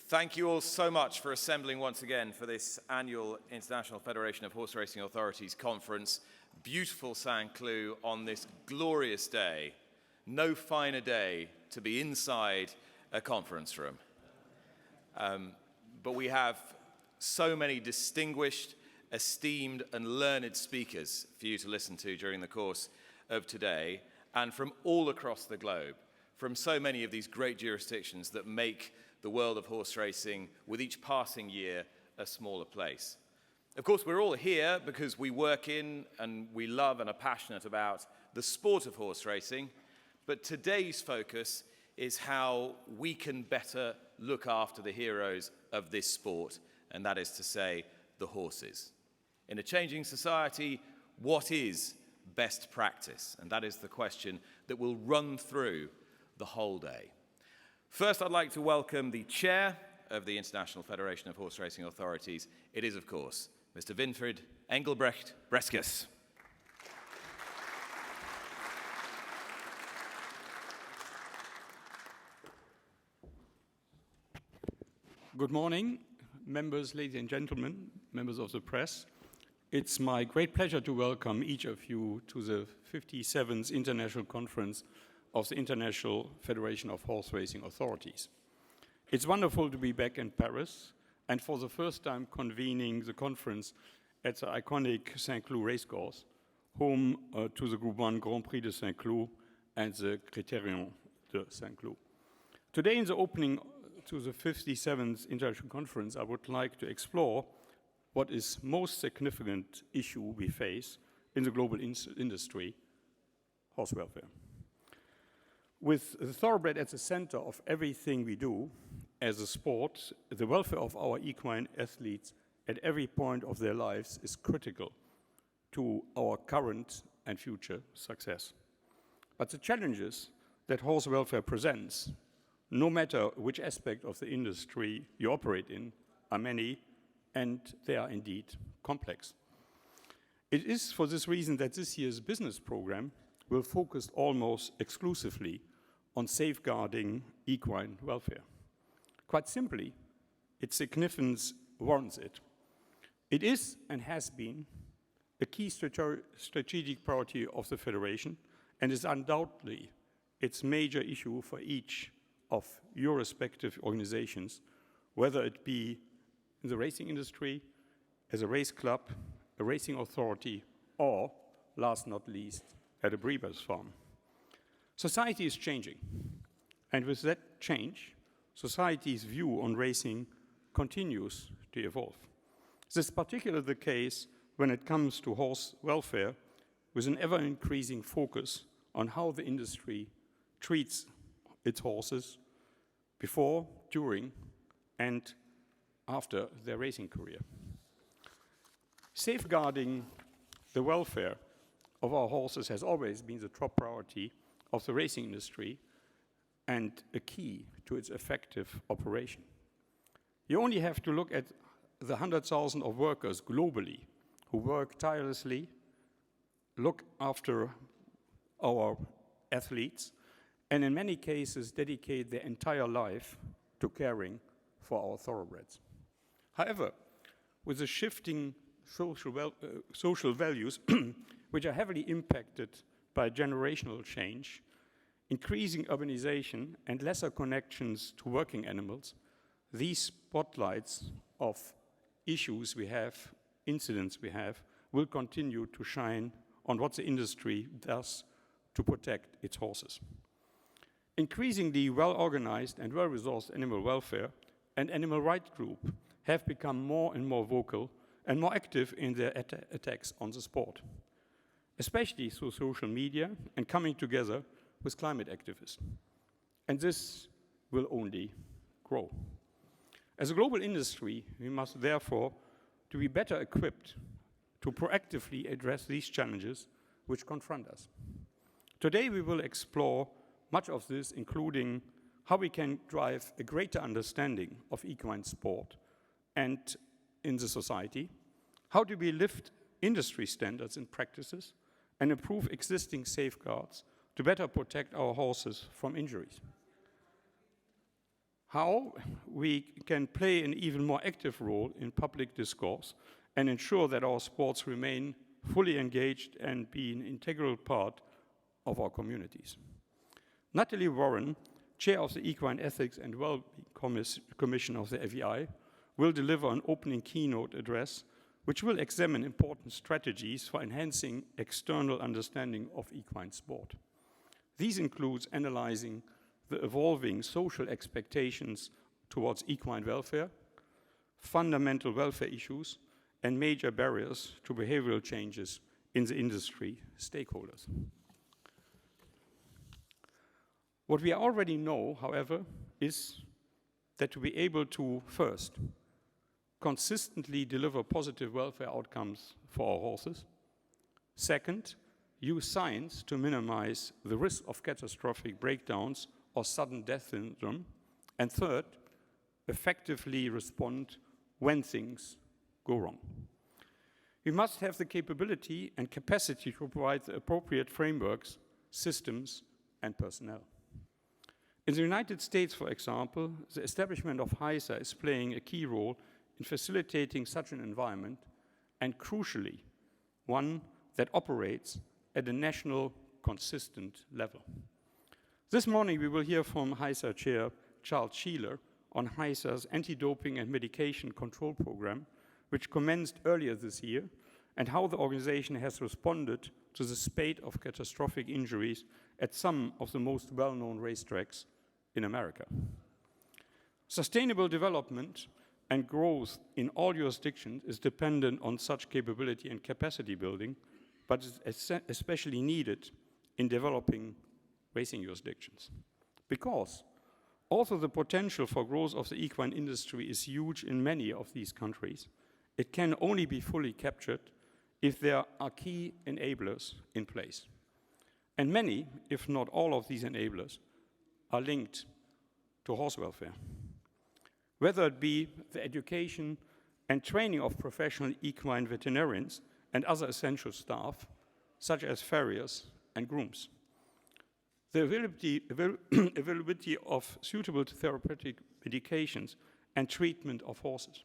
Thank you all so much for assembling once again for this annual International Federation of Horse Racing Authorities conference. Beautiful Saint-Cloud on this glorious day. No finer day to be inside a conference room. But we have so many distinguished, esteemed and learned speakers for you to listen to during the course of today, and from all across the globe, from so many of these great jurisdictions that make the world of horse racing, with each passing year, a smaller place. Of course, we're all here because we work in and we love and are passionate about the sport of horse racing, but today's focus is how we can better look after the heroes of this sport, and that is to say, the horses. In a changing society, what is best practice? And that is the question that will run through the whole day. First, I'd like to welcome the chair of the International Federation of Horse Racing Authorities. It is, of course, Mr. Winfried Engelbrecht Breskes. Good morning, members, ladies and gentlemen, members of the press. It's my great pleasure to welcome each of you to the 57th International Conference of the International Federation of Horse Racing Authorities. It's wonderful to be back in Paris and for the first time convening the conference at the iconic Saint-Cloud racecourse, home to the Group 1 Grand Prix de Saint-Cloud and the Critérium de Saint-Cloud. Today, in the opening to the 57th International Conference, I would like to explore what is most significant issue we face in the global industry, horse welfare. With the thoroughbred at the center of everything we do as a sport, the welfare of our equine athletes at every point of their lives is critical to our current and future success. But the challenges that horse welfare presents, no matter which aspect of the industry you operate in, are many, and they are indeed complex. It is for this reason that this year's business program will focus almost exclusively on safeguarding equine welfare. Quite simply, its significance warrants it. It is and has been a key strategic priority of the Federation and is undoubtedly its major issue for each of your respective organizations, whether it be in the racing industry, as a race club, a racing authority, or, last not least, at a breeder's farm. Society is changing, and with that change, society's view on racing continues to evolve. This is particularly the case when it comes to horse welfare, with an ever-increasing focus on how the industry treats its horses before, during, and after their racing career. Safeguarding the welfare of our horses has always been the top priority of the racing industry and a key to its effective operation. You only have to look at the 100,000 of workers globally who work tirelessly, look after our athletes, and in many cases dedicate their entire life to caring for our thoroughbreds. However, with the shifting social values, which are heavily impacted by generational change, increasing urbanization, and lesser connections to working animals, these spotlights of issues we have, incidents we have, will continue to shine on what the industry does to protect its horses. Increasingly well-organized and well-resourced animal welfare and animal rights groups have become more and more vocal and more active in their attacks on the sport, especially through social media and coming together with climate activists. And this will only grow. As a global industry, we must therefore to be better equipped to proactively address these challenges which confront us. Today we will explore much of this, including how we can drive a greater understanding of equine sport and in the society, how do we lift industry standards and practices, and improve existing safeguards to better protect our horses from injuries. how we can play an even more active role in public discourse and ensure that our sports remain fully engaged and be an integral part of our communities. Natalie Warren, chair of the Equine Ethics and Wellbeing Commission of the FEI, will deliver an opening keynote address which will examine important strategies for enhancing external understanding of equine sport. These include analyzing the evolving social expectations towards equine welfare, fundamental welfare issues, and major barriers to behavioral changes in the industry stakeholders. What we already know, however, is that to be able to, first, consistently deliver positive welfare outcomes for our horses. Second, use science to minimize the risk of catastrophic breakdowns or sudden death syndrome. And third, effectively respond when things go wrong. We must have the capability and capacity to provide the appropriate frameworks, systems, and personnel. In the United States, for example, the establishment of IFHA is playing a key role in facilitating such an environment, and crucially, one that operates at a national, consistent level. This morning, we will hear from IFHA Chair Charles Sheeler on IFHA's anti-doping and medication control program, which commenced earlier this year, and how the organization has responded to the spate of catastrophic injuries at some of the most well-known racetracks in America. Sustainable development and growth in all jurisdictions is dependent on such capability and capacity building, but is especially needed in developing racing jurisdictions. Because although the potential for growth of the equine industry is huge in many of these countries, it can only be fully captured if there are key enablers in place. And many, if not all of these enablers, are linked to horse welfare. Whether it be the education and training of professional equine veterinarians and other essential staff, such as farriers and grooms. The availability of suitable therapeutic medications and treatment of horses.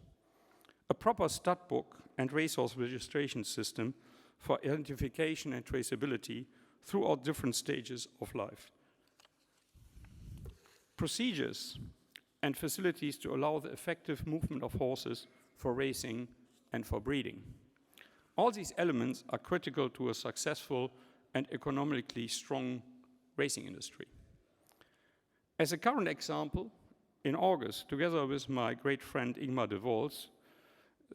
A proper stud book and racehorse registration system for identification and traceability throughout different stages of life. Procedures and facilities to allow the effective movement of horses for racing and for breeding. All these elements are critical to a successful and economically strong racing industry. As a current example, in August, together with my great friend Ingmar de Vos,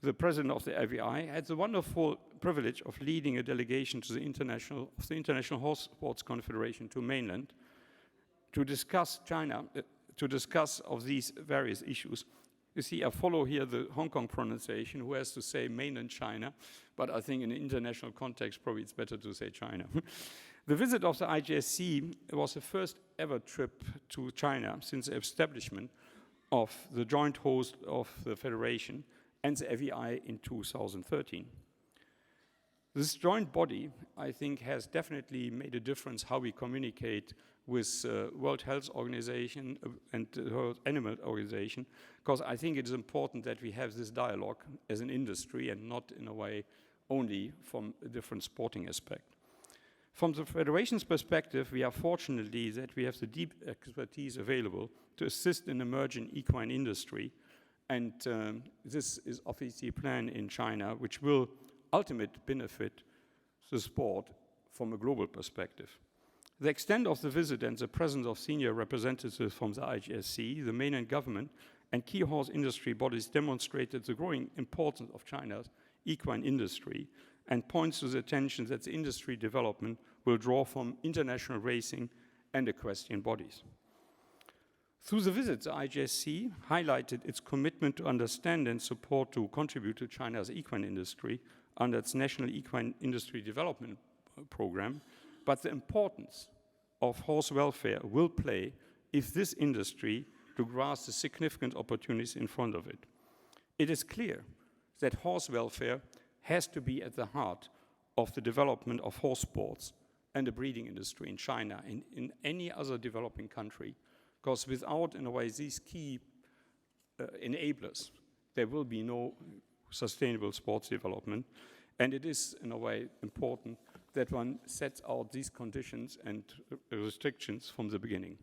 the president of the FEI, I had the wonderful privilege of leading a delegation to the International Horse Sports Confederation to mainland to discuss of these various issues. You see, I follow here the Hong Kong pronunciation, who has to say mainland China, but I think in an international context, probably it's better to say China. The visit of the IGSC was the first ever trip to China since the establishment of the joint host of the Federation and the FEI in 2013. This joint body, I think, has definitely made a difference how we communicate with World Health Organization and the World Animal Organization, because I think it is important that we have this dialogue as an industry and not in a way only from a different sporting aspect. From the Federation's perspective, we are fortunately that we have the deep expertise available to assist in emerging equine industry, and this is obviously a plan in China which will ultimately benefit the sport from a global perspective. The extent of the visit and the presence of senior representatives from the IGSC, the mainland government, and key horse industry bodies demonstrated the growing importance of China's equine industry and points to the attention that the industry development will draw from international racing and equestrian bodies. Through the visit, the IGSC highlighted its commitment to understand and support to contribute to China's equine industry under its National Equine Industry Development Program, but the importance of horse welfare will play if this industry to grasp the significant opportunities in front of it. It is clear that horse welfare has to be at the heart of the development of horse sports and the breeding industry in China and in any other developing country, because without, in a way, these key enablers, there will be no sustainable sports development. And it is, in a way, important that one sets out these conditions and restrictions from the beginning.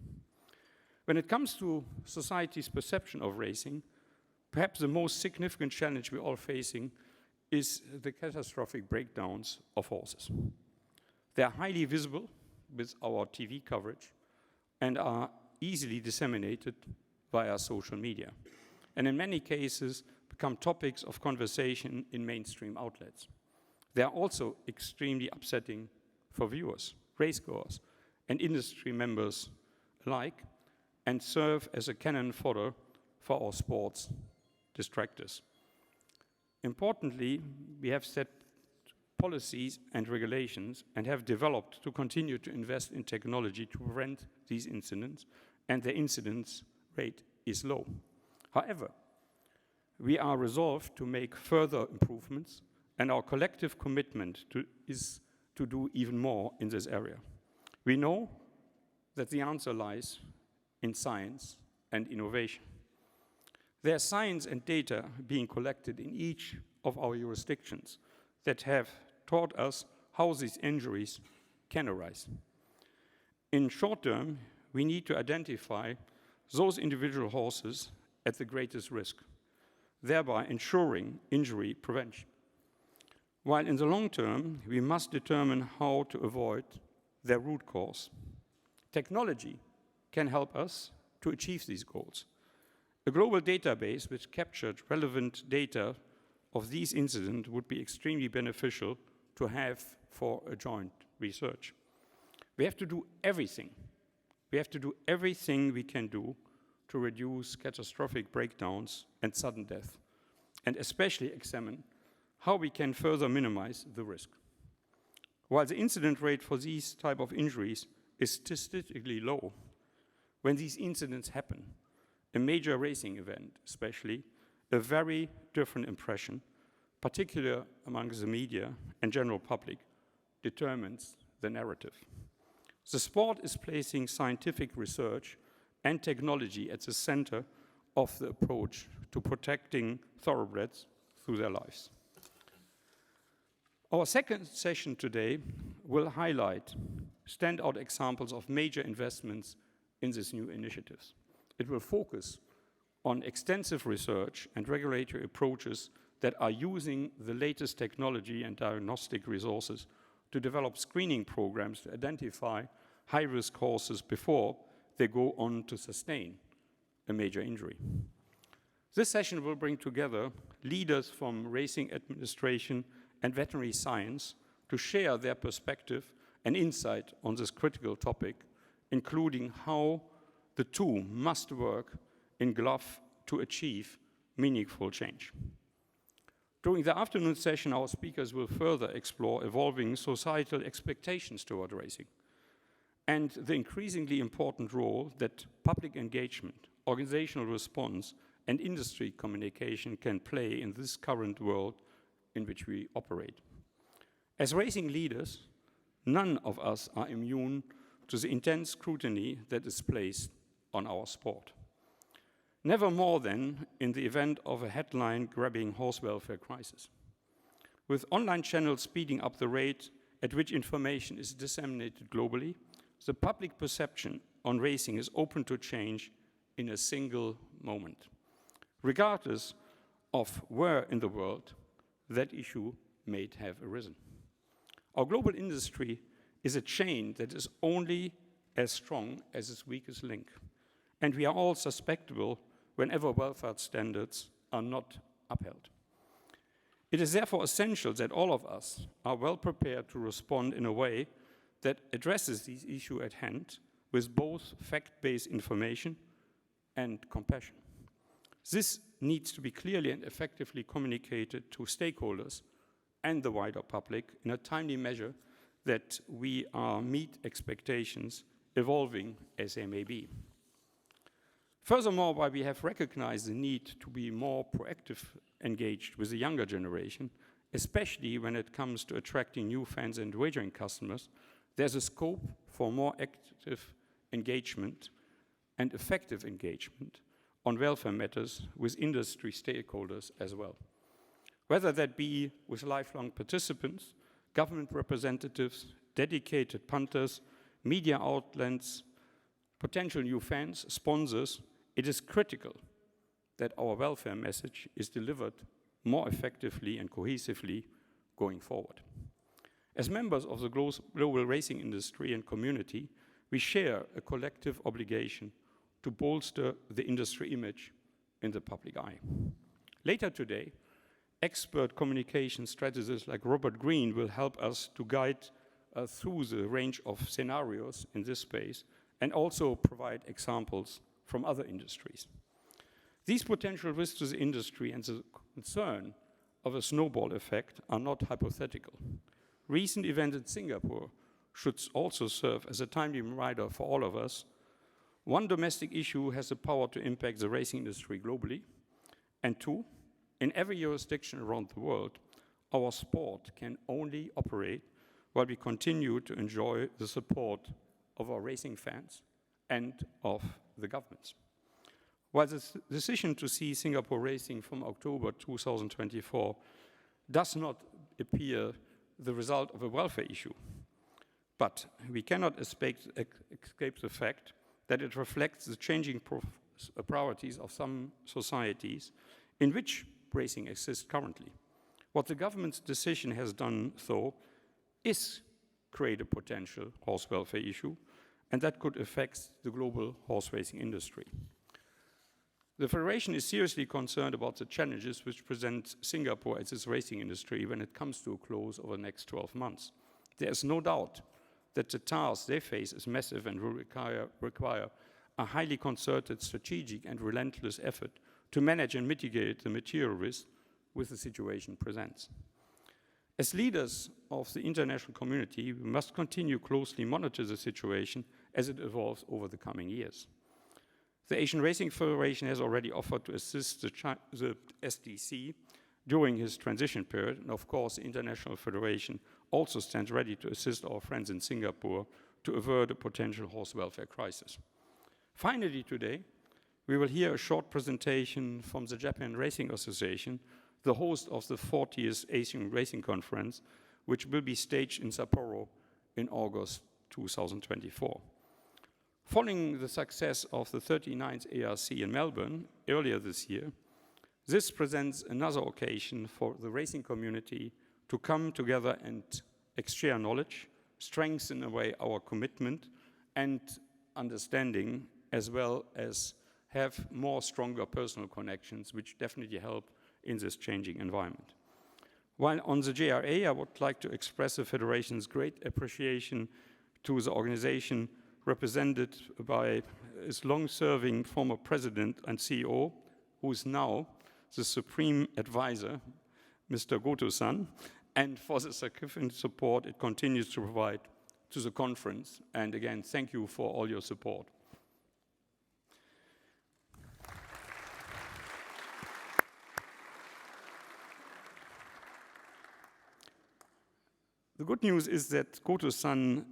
When it comes to society's perception of racing, perhaps the most significant challenge we're all facing is the catastrophic breakdowns of horses. They are highly visible with our TV coverage and are easily disseminated via social media, and in many cases become topics of conversation in mainstream outlets. They are also extremely upsetting for viewers, racegoers, and industry members alike, and serve as a cannon fodder for our sports distractors. Importantly, we have set policies and regulations and have developed to continue to invest in technology to prevent these incidents, and the incidence rate is low. However, we are resolved to make further improvements, and our collective commitment is to do even more in this area. We know that the answer lies in science and innovation. There are science and data being collected in each of our jurisdictions that have taught us how these injuries can arise. In short term, we need to identify those individual horses at the greatest risk, thereby ensuring injury prevention. While in the long term, we must determine how to avoid their root cause. Technology can help us to achieve these goals. A global database which captured relevant data of these incidents would be extremely beneficial to have for a joint research. We have to do everything. We have to do everything we can do to reduce catastrophic breakdowns and sudden death, and especially examine how we can further minimize the risk. While the incident rate for these type of injuries is statistically low, when these incidents happen, a major racing event especially, a very different impression, particularly among the media and general public, determines the narrative. The sport is placing scientific research and technology at the center of the approach to protecting thoroughbreds through their lives. Our second session today will highlight standout examples of major investments in these new initiatives. It will focus on extensive research and regulatory approaches that are using the latest technology and diagnostic resources to develop screening programs to identify high-risk horses before they go on to sustain a major injury. This session will bring together leaders from racing administration and veterinary science to share their perspective and insight on this critical topic, including how the two must work in glove to achieve meaningful change. During the afternoon session, our speakers will further explore evolving societal expectations toward racing and the increasingly important role that public engagement, organizational response, and industry communication can play in this current world in which we operate. As racing leaders, none of us are immune to the intense scrutiny that is placed on our sport. Never more than in the event of a headline-grabbing horse welfare crisis. With online channels speeding up the rate at which information is disseminated globally, the public perception on racing is open to change in a single moment, regardless of where in the world that issue may have arisen. Our global industry is a chain that is only as strong as its weakest link, and we are all susceptible whenever welfare standards are not upheld. It is therefore essential that all of us are well prepared to respond in a way that addresses these issues at hand with both fact-based information and compassion. This needs to be clearly and effectively communicated to stakeholders and the wider public in a timely measure that we meet expectations evolving as they may be. Furthermore, while we have recognized the need to be more proactive engaged with the younger generation, especially when it comes to attracting new fans and wagering customers, there's a scope for more active engagement and effective engagement on welfare matters with industry stakeholders as well. Whether that be with lifelong participants, government representatives, dedicated punters, media outlets, potential new fans, sponsors, it is critical that our welfare message is delivered more effectively and cohesively going forward. As members of the global racing industry and community, we share a collective obligation to bolster the industry image in the public eye. Later today, expert communication strategists like Robert Green will help us to guide through the range of scenarios in this space and also provide examples from other industries. These potential risks to the industry and the concern of a snowball effect are not hypothetical. Recent events in Singapore should also serve as a timely reminder for all of us. One, domestic issue has the power to impact the racing industry globally. And two, in every jurisdiction around the world, our sport can only operate while we continue to enjoy the support of our racing fans and of the governments. While the decision to see Singapore racing from October 2024 does not appear the result of a welfare issue, but we cannot escape the fact that it reflects the changing priorities of some societies in which racing exists currently. What the government's decision has done, though, is create a potential horse welfare issue, and that could affect the global horse racing industry. The Federation is seriously concerned about the challenges which present Singapore as its racing industry when it comes to a close over the next 12 months. There is no doubt that the task they face is massive and will require a highly concerted, strategic and relentless effort to manage and mitigate the material risk which the situation presents. As leaders of the international community, we must continue closely monitor the situation as it evolves over the coming years. The Asian Racing Federation has already offered to assist the SDC during his transition period, and of course the International Federation also stands ready to assist our friends in Singapore to avert a potential horse welfare crisis. Finally today, we will hear a short presentation from the Japan Racing Association, the host of the 40th Asian Racing Conference, which will be staged in Sapporo in August 2024. Following the success of the 39th ARC in Melbourne earlier this year, this presents another occasion for the racing community to come together and exchange knowledge, strengthen away our commitment and understanding, as well as have more stronger personal connections, which definitely help in this changing environment. While on the JRA, I would like to express the Federation's great appreciation to the organization represented by its long-serving former president and CEO, who is now the supreme advisor, Mr. Goto-san, and for the significant support it continues to provide to the conference. And again, thank you for all your support. The good news is that Goto-san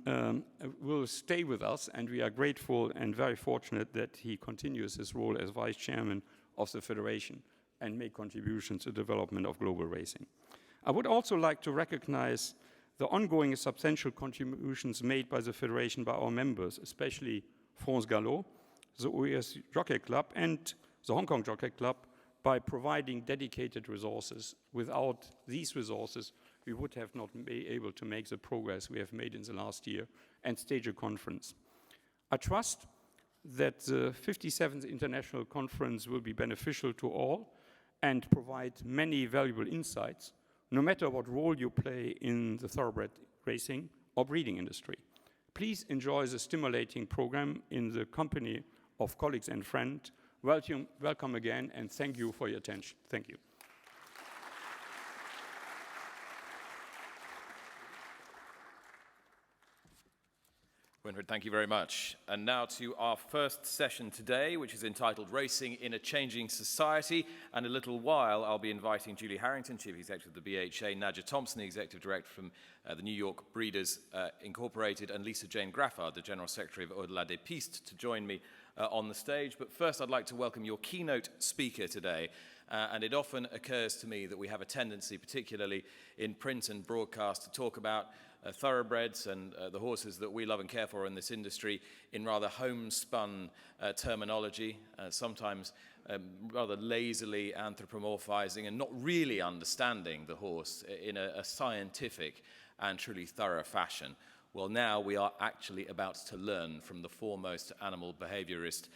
will stay with us, and we are grateful and very fortunate that he continues his role as vice chairman of the Federation and make contributions to the development of global racing. I would also like to recognize the ongoing substantial contributions made by the Federation by our members, especially France Gallo, the US Jockey Club, and the Hong Kong Jockey Club, by providing dedicated resources. Without these resources, we would have not been able to make the progress we have made in the last year and stage a conference. I trust that the 57th International Conference will be beneficial to all and provide many valuable insights, no matter what role you play in the thoroughbred racing or breeding industry. Please enjoy the stimulating program in the company of colleagues and friends. Welcome again, and thank you for your attention. Thank you. Winfried, thank you very much. And now to our first session today, which is entitled Racing in a Changing Society. And in a little while, I'll be inviting Julie Harrington, Chief Executive of the BHA, Nadja Thompson, the Executive Director from the New York Breeders Incorporated, and Lisa Jane Graffard, the General Secretary of Au-delà des Pistes, to join me on the stage. But first, I'd like to welcome your keynote speaker today. And it often occurs to me that we have a tendency, particularly in print and broadcast, to talk about thoroughbreds and the horses that we love and care for in this industry in rather homespun terminology, sometimes rather lazily anthropomorphizing and not really understanding the horse in a scientific and truly thorough fashion. Well, now we are actually about to learn from the foremost animal behaviorist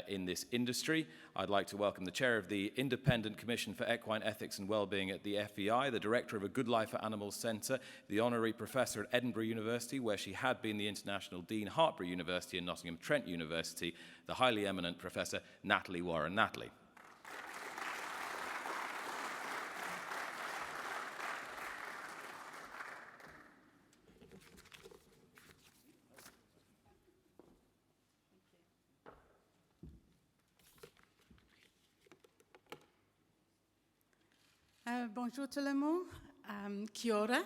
in this industry. I'd like to welcome the chair of the Independent Commission for Equine Ethics and Wellbeing at the FEI, the director of A Good Life for Animals Centre, the honorary professor at Edinburgh University, where she had been the international dean, Hartpury University and Nottingham Trent University, the highly eminent professor Natalie Warren. Natalie. Bonjour tout le monde, kia ora,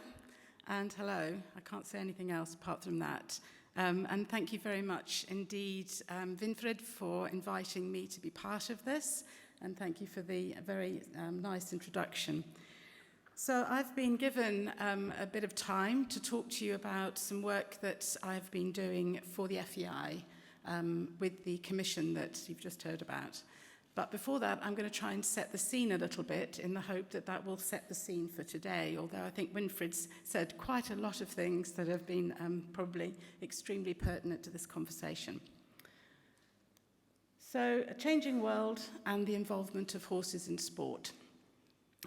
and hello. I can't say anything else apart from that. And thank you very much indeed, Winfried, for inviting me to be part of this, and thank you for the very nice introduction. So I've been given a bit of time to talk to you about some work that I've been doing for the FEI with the commission that you've just heard about. But before that, I'm going to try and set the scene a little bit in the hope that that will set the scene for today, although I think Winfried's said quite a lot of things that have been probably extremely pertinent to this conversation. So, a changing world and the involvement of horses in sport.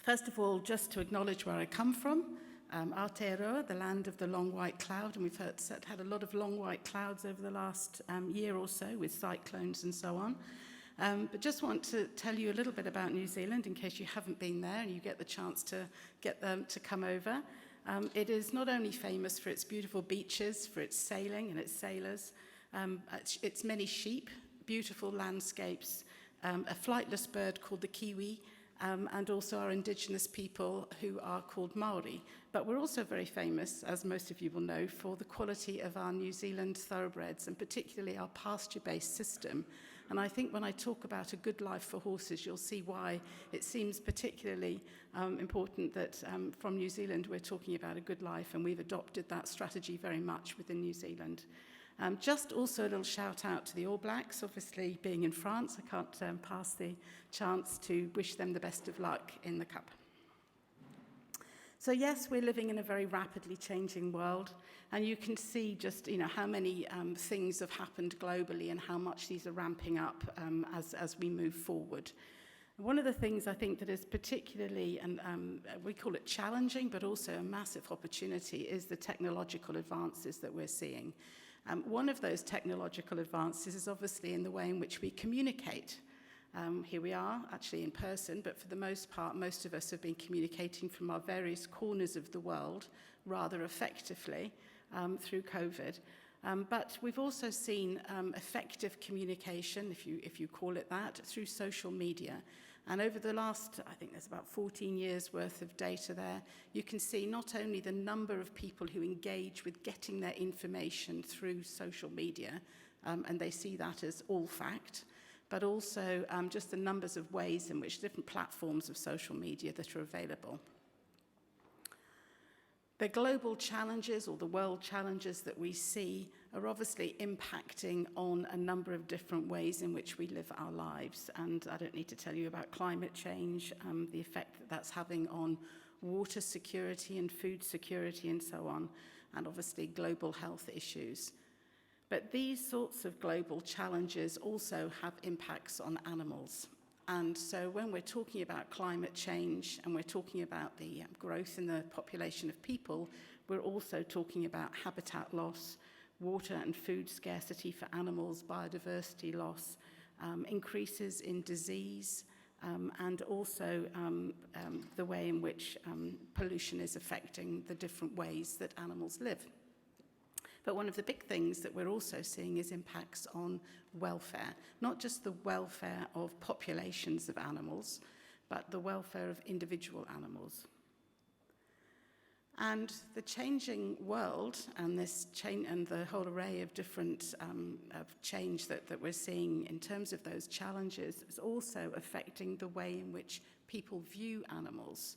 First of all, just to acknowledge where I come from, Aotearoa, the land of the long white cloud, and we've had a lot of long white clouds over the last year or so with cyclones and so on. But just want to tell you a little bit about New Zealand in case you haven't been there and you get the chance to get them to come over. It is not only famous for its beautiful beaches, for its sailing and its sailors, its many sheep, beautiful landscapes, a flightless bird called the kiwi, and also our indigenous people who are called Maori. But we're also very famous, as most of you will know, for the quality of our New Zealand thoroughbreds and particularly our pasture-based system. And I think when I talk about a good life for horses, you'll see why it seems particularly important that from New Zealand we're talking about a good life, and we've adopted that strategy very much within New Zealand. Just also a little shout out to the All Blacks, obviously being in France, I can't pass the chance to wish them the best of luck in the Cup. So yes, we're living in a very rapidly changing world, and you can see just how many things have happened globally and how much these are ramping up as we move forward. One of the things I think that is particularly, and we call it challenging, but also a massive opportunity, is the technological advances that we're seeing. One of those technological advances is obviously in the way in which we communicate. Here we are, actually in person, but for the most part, most of us have been communicating from our various corners of the world rather effectively through COVID. But we've also seen effective communication, if you call it that, through social media. And over the last, I think there's about 14 years worth of data there, you can see not only the number of people who engage with getting their information through social media, and they see that as all fact, but also just the numbers of ways in which different platforms of social media that are available. The global challenges or the world challenges that we see are obviously impacting on a number of different ways in which we live our lives. And I don't need to tell you about climate change, the effect that that's having on water security and food security and so on, and obviously global health issues. But these sorts of global challenges also have impacts on animals. And so when we're talking about climate change and we're talking about the growth in the population of people, we're also talking about habitat loss, water and food scarcity for animals, biodiversity loss, increases in disease, and also the way in which pollution is affecting the different ways that animals live. But one of the big things that we're also seeing is impacts on welfare, not just the welfare of populations of animals, but the welfare of individual animals. And the changing world and this change and the whole array of different of change that we're seeing in terms of those challenges is also affecting the way in which people view animals.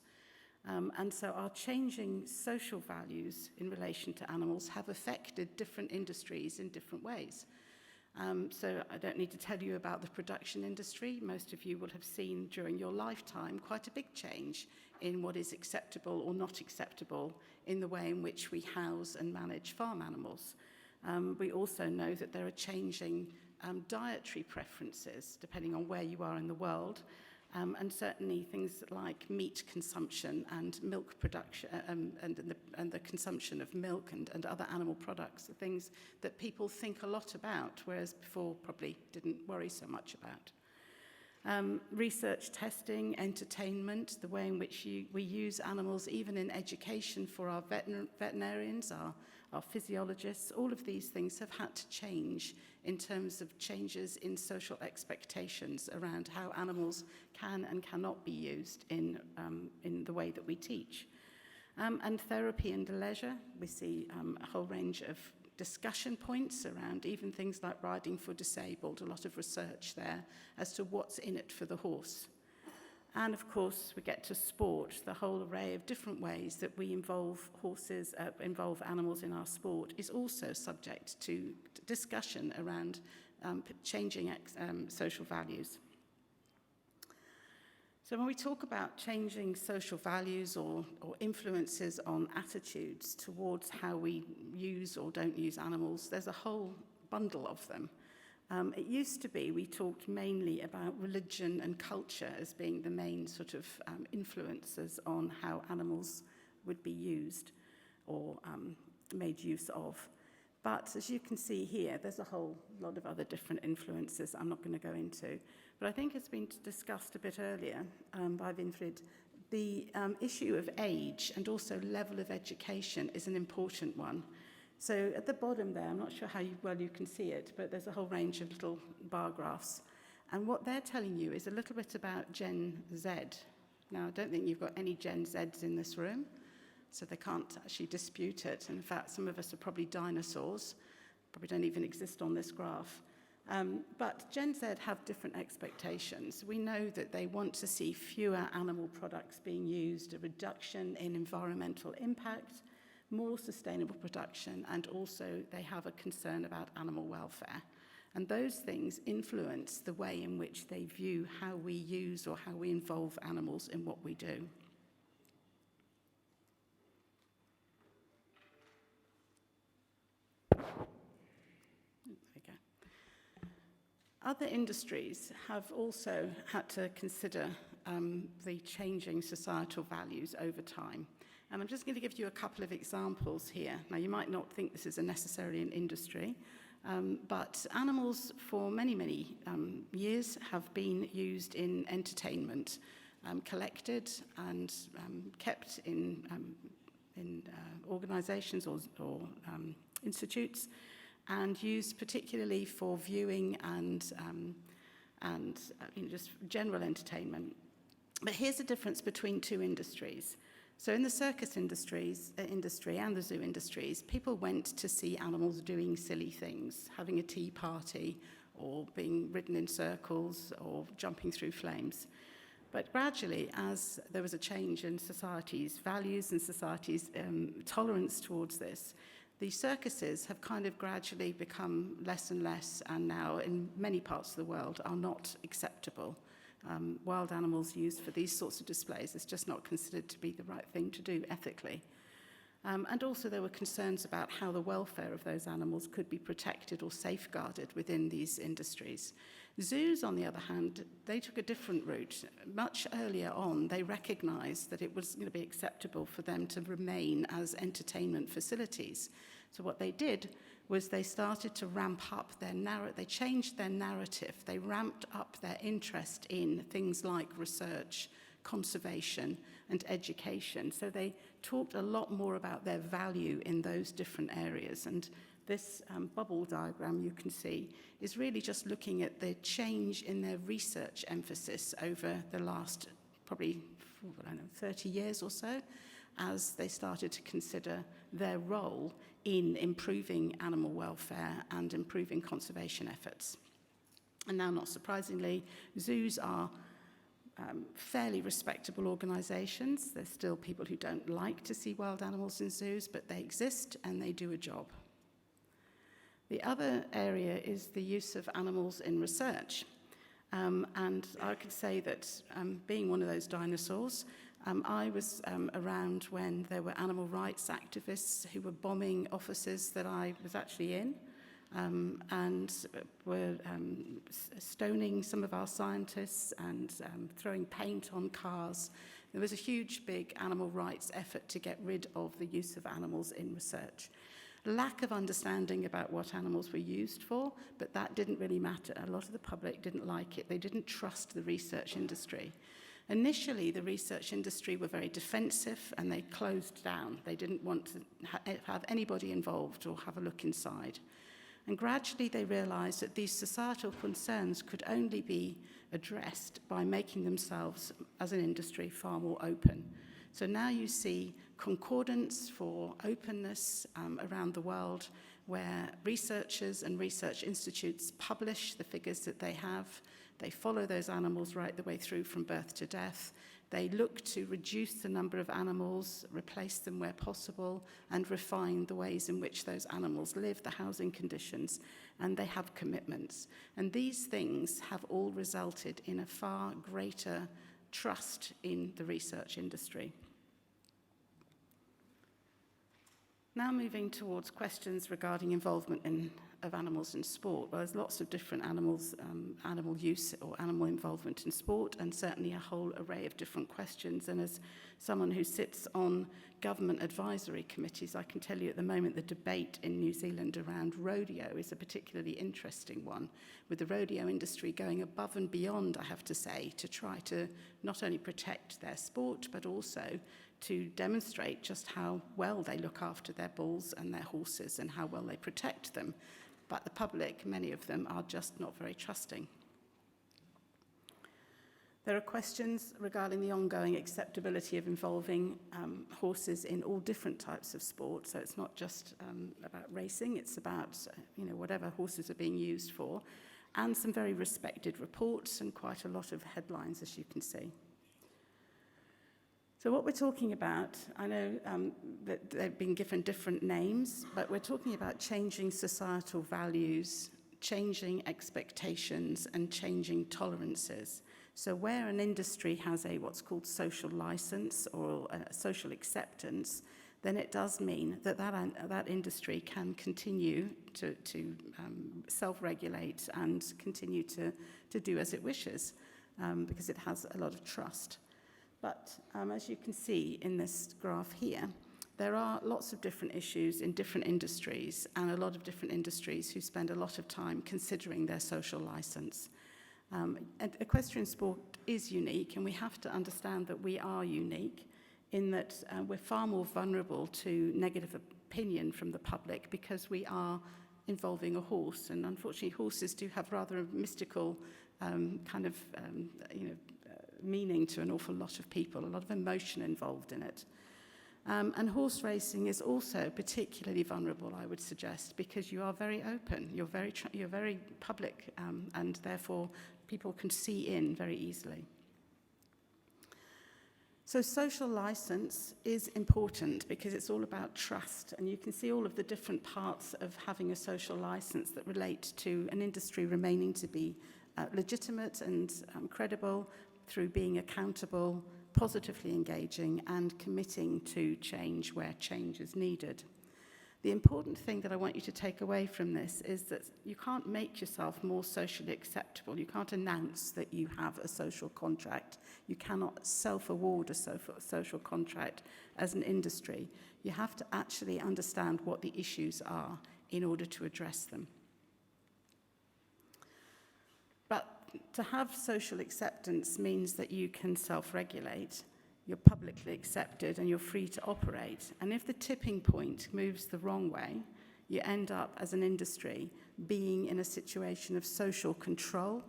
And so our changing social values in relation to animals have affected different industries in different ways. So I don't need to tell you about the production industry. Most of you will have seen during your lifetime quite a big change in what is acceptable or not acceptable in the way in which we house and manage farm animals. We also know that there are changing dietary preferences depending on where you are in the world. And certainly things like meat consumption and milk production and the consumption of milk and other animal products are things that people think a lot about, whereas before probably didn't worry so much about. Research, testing, entertainment, the way in which we use animals even in education for our veterinarians, our physiologists, all of these things have had to change in terms of changes in social expectations around how animals can and cannot be used in the way that we teach. And therapy and leisure, we see a whole range of discussion points around even things like riding for disabled, a lot of research there as to what's in it for the horse. And of course, we get to sport, the whole array of different ways that we involve horses, involve animals in our sport is also subject to discussion around changing social values. So when we talk about changing social values or influences on attitudes towards how we use or don't use animals, there's a whole bundle of them. It used to be we talked mainly about religion and culture as being the main sort of influences on how animals would be used or made use of. But as you can see here, there's a whole lot of other different influences I'm not going to go into. But I think it's been discussed a bit earlier by Winfried. The issue of age and also level of education is an important one. So at the bottom there, I'm not sure how well you can see it, but there's a whole range of little bar graphs. And what they're telling you is a little bit about Gen Z. Now, I don't think you've got any Gen Zs in this room, so they can't actually dispute it. And in fact, some of us are probably dinosaurs, probably don't even exist on this graph. But Gen Z have different expectations. We know that they want to see fewer animal products being used, a reduction in environmental impact, more sustainable production, and also they have a concern about animal welfare. And those things influence the way in which they view how we use or how we involve animals in what we do. There we go. Other industries have also had to consider the changing societal values over time. And I'm just going to give you a couple of examples here. Now, you might not think this is necessarily an industry, but animals for many, many years have been used in entertainment, collected and kept in organizations or institutes, and used particularly for viewing and just general entertainment. But here's the difference between two industries. So in the circus industry and the zoo industries, people went to see animals doing silly things, having a tea party or being ridden in circles or jumping through flames. But gradually, as there was a change in society's values and society's tolerance towards this, the circuses have kind of gradually become less and less, and now in many parts of the world are not acceptable. Wild animals used for these sorts of displays is just not considered to be the right thing to do ethically. And also there were concerns about how the welfare of those animals could be protected or safeguarded within these industries. Zoos, on the other hand, they took a different route. Much earlier on, they recognized that it was going to be acceptable for them to remain as entertainment facilities. So what they did was they started to ramp up their narrative. They changed their narrative. They ramped up their interest in things like research, conservation, and education. So they talked a lot more about their value in those different areas. And This bubble diagram you can see is really just looking at the change in their research emphasis over the last probably 30 years or so, as they started to consider their role in improving animal welfare and improving conservation efforts. And now, not surprisingly, zoos are fairly respectable organisations. There's still people who don't like to see wild animals in zoos, but they exist and they do a job. The other area is the use of animals in research. And I could say that being one of those dinosaurs, I was around when there were animal rights activists who were bombing offices that I was actually in, and were stoning some of our scientists and throwing paint on cars. There was a huge, big animal rights effort to get rid of the use of animals in research. Lack of understanding about what animals were used for, but that didn't really matter. A lot of the public didn't like it. They didn't trust the research industry. Initially, the research industry were very defensive and they closed down. They didn't want to have anybody involved or have a look inside. And gradually they realized that these societal concerns could only be addressed by making themselves, as an industry, far more open. So now you see concordance for openness around the world, where researchers and research institutes publish the figures that they have. They follow those animals right the way through from birth to death. They look to reduce the number of animals, replace them where possible, and refine the ways in which those animals live, the housing conditions, and they have commitments. And these things have all resulted in a far greater trust in the research industry. Now moving towards questions regarding involvement of animals in sport. Well, there's lots of different animal use or animal involvement in sport, and certainly a whole array of different questions. And as someone who sits on government advisory committees, I can tell you at the moment the debate in New Zealand around rodeo is a particularly interesting one, with the rodeo industry going above and beyond, I have to say, to try to not only protect their sport, but also to demonstrate just how well they look after their bulls and their horses and how well they protect them. But the public, many of them, are just not very trusting. There are questions regarding the ongoing acceptability of involving horses in all different types of sport. So it's not just about racing, it's about whatever horses are being used for, and some very respected reports and quite a lot of headlines, as you can see. So what we're talking about, I know that they've been given different names, but we're talking about changing societal values, changing expectations, and changing tolerances. So where an industry has what's called social license or social acceptance, then it does mean that industry can continue to self-regulate and continue to do as it wishes, because it has a lot of trust. But as you can see in this graph here, there are lots of different issues in different industries, and a lot of different industries who spend a lot of time considering their social license. Equestrian sport is unique, and we have to understand that we are unique in that we're far more vulnerable to negative opinion from the public because we involving a horse. And unfortunately, horses do have rather a mystical meaning to an awful lot of people, a lot of emotion involved in it. And horse racing is also particularly vulnerable, I would suggest, because you are very open, you're very public, and therefore people can see in very easily. So social license is important because it's all about trust, and you can see all of the different parts of having a social license that relate to an industry remaining to be legitimate and credible through being accountable, positively engaging, and committing to change where change is needed. The important thing that I want you to take away from this is that you can't make yourself more socially acceptable. You can't announce that you have a social contract. You cannot self-award a social contract as an industry. You have to actually understand what the issues are in order to address them. But to have social acceptance means that you can self-regulate, you're publicly accepted, and you're free to operate. And if the tipping point moves the wrong way, you end up as an industry being in a situation of social control,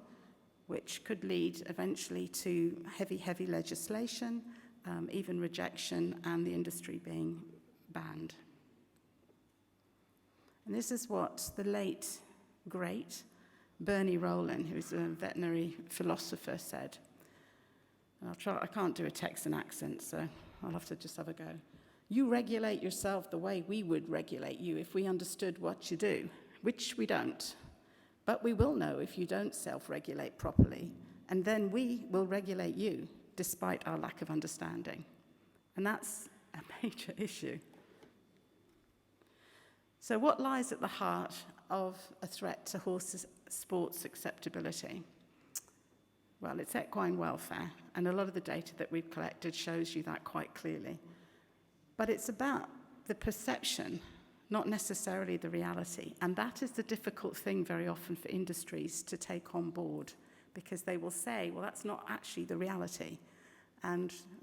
which could lead eventually to heavy legislation, even rejection, and the industry being banned. And this is what the late, great Bernie Rowland, who's a veterinary philosopher, said. And I can't do a Texan accent, so I'll have to just have a go. You regulate yourself the way we would regulate you if we understood what you do, which we don't. But we will know if you don't self-regulate properly, and then we will regulate you, despite our lack of understanding. And that's a major issue. So what lies at the heart of a threat to horse sports acceptability? Well, it's equine welfare, and a lot of the data that we've collected shows you that quite clearly. But it's about the perception, not necessarily the reality. And that is the difficult thing very often for industries to take on board, because they will say, well, that's not actually the reality.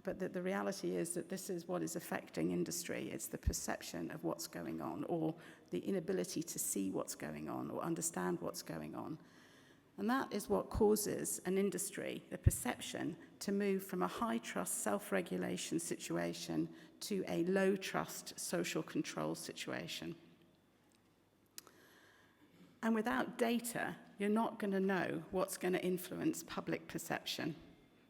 But the reality is that this is what is affecting industry. It's the perception of what's going on, or the inability to see what's going on or understand what's going on. And that is what causes an industry, the perception, to move from a high-trust self-regulation situation to a low-trust social control situation. And without data, you're not going to know what's going to influence public perception.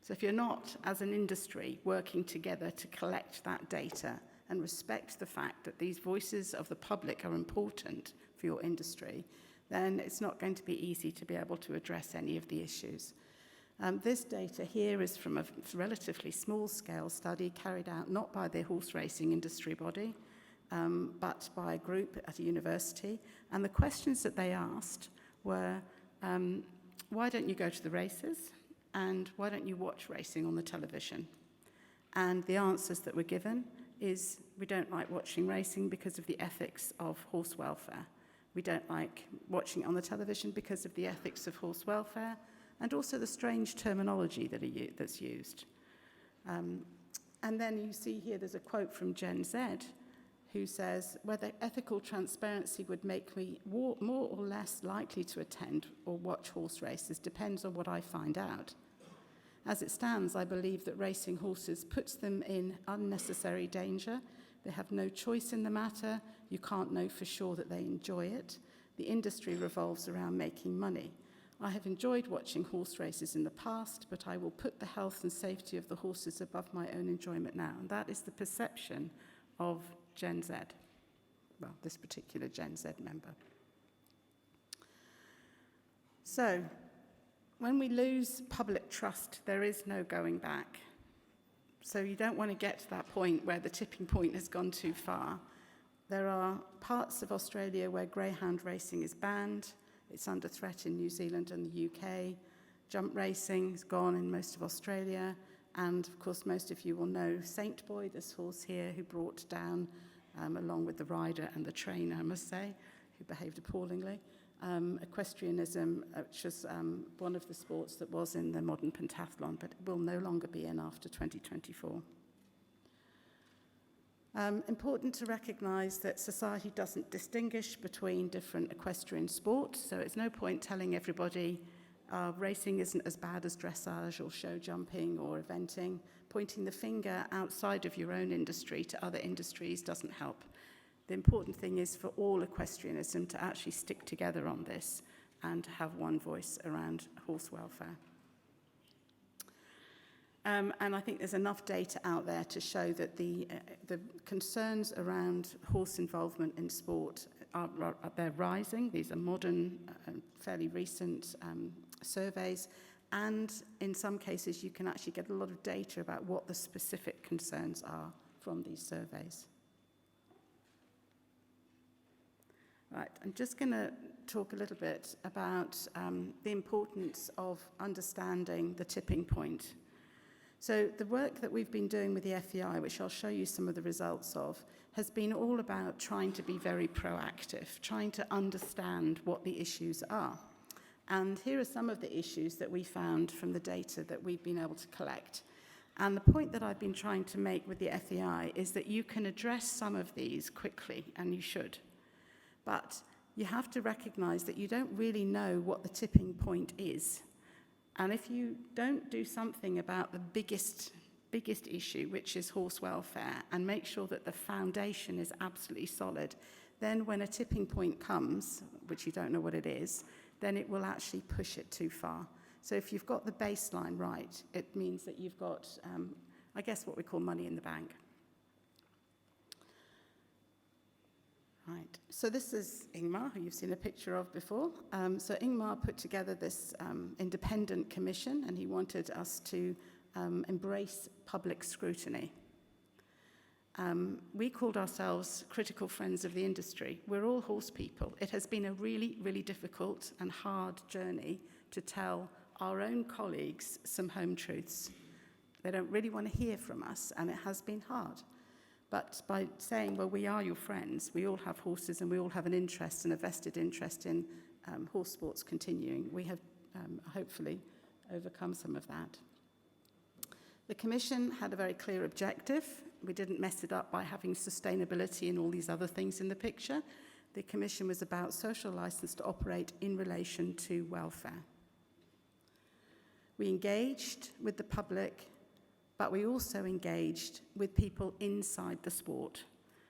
So if you're not, as an industry, working together to collect that data and respect the fact that these voices of the public are important for your industry, then it's not going to be easy to be able to address any of the issues. This data here is from a relatively small-scale study carried out not by the horse racing industry body, but by a group at a university. And the questions that they asked were, why don't you go to the races? And why don't you watch racing on the television? And the answers that were given is, we don't like watching racing because of the ethics of horse welfare. We don't like watching it on the television because of the ethics of horse welfare, and also the strange terminology that's used. And then you see here there's a quote from Gen Z, who says, whether ethical transparency would make me more or less likely to attend or watch horse races depends on what I find out. As it stands, I believe that racing horses puts them in unnecessary danger. They have no choice in the matter. You can't know for sure that they enjoy it. The industry revolves around making money. I have enjoyed watching horse races in the past, but I will put the health and safety of the horses above my own enjoyment now. And that is the perception of Gen Z, well, this particular Gen Z member. So, when we lose public trust, there is no going back. So you don't want to get to that point where the tipping point has gone too far. There are parts of Australia where greyhound racing is banned. It's under threat in New Zealand and the UK. Jump racing is gone in most of Australia. And of course, most of you will know Saint Boy, this horse here, who brought down, along with the rider and the trainer, I must say, who behaved appallingly, equestrianism, which was one of the sports that was in the modern pentathlon, but will no longer be in after 2024. Important to recognise that society doesn't distinguish between different equestrian sports, so it's no point telling everybody racing isn't as bad as dressage or show jumping or eventing. Pointing the finger outside of your own industry to other industries doesn't help. The important thing is for all equestrianism to actually stick together on this and have one voice around horse welfare. And I think there's enough data out there to show that the concerns around horse involvement in sport they're rising. These are modern, fairly recent surveys, and in some cases you can actually get a lot of data about what the specific concerns are from these surveys. Right, I'm just going to talk a little bit about the importance of understanding the tipping point. So the work that we've been doing with the FEI, which I'll show you some of the results of, has been all about trying to be very proactive, trying to understand what the issues are. And here are some of the issues that we found from the data that we've been able to collect. And the point that I've been trying to make with the FEI is that you can address some of these quickly, and you should. But you have to recognise that you don't really know what the tipping point is. And if you don't do something about the biggest issue, which is horse welfare, and make sure that the foundation is absolutely solid, then when a tipping point comes, which you don't know what it is, then it will actually push it too far. So if you've got the baseline right, it means that you've got, I guess, what we call money in the bank. Right, so this is Ingmar, who you've seen a picture of before. So Ingmar put together this independent commission, and he wanted us to embrace public scrutiny. We called ourselves critical friends of the industry. We're all horse people. It has been a really, really difficult and hard journey to tell our own colleagues some home truths. They don't really want to hear from us, and it has been hard. But by saying, well, we are your friends, we all have horses and we all have an interest and a vested interest in horse sports continuing, we have hopefully overcome some of that. The Commission had a very clear objective. We didn't mess it up by having sustainability and all these other things in the picture. The Commission was about social license to operate in relation to welfare. We engaged with the public, but we also engaged with people inside the sport.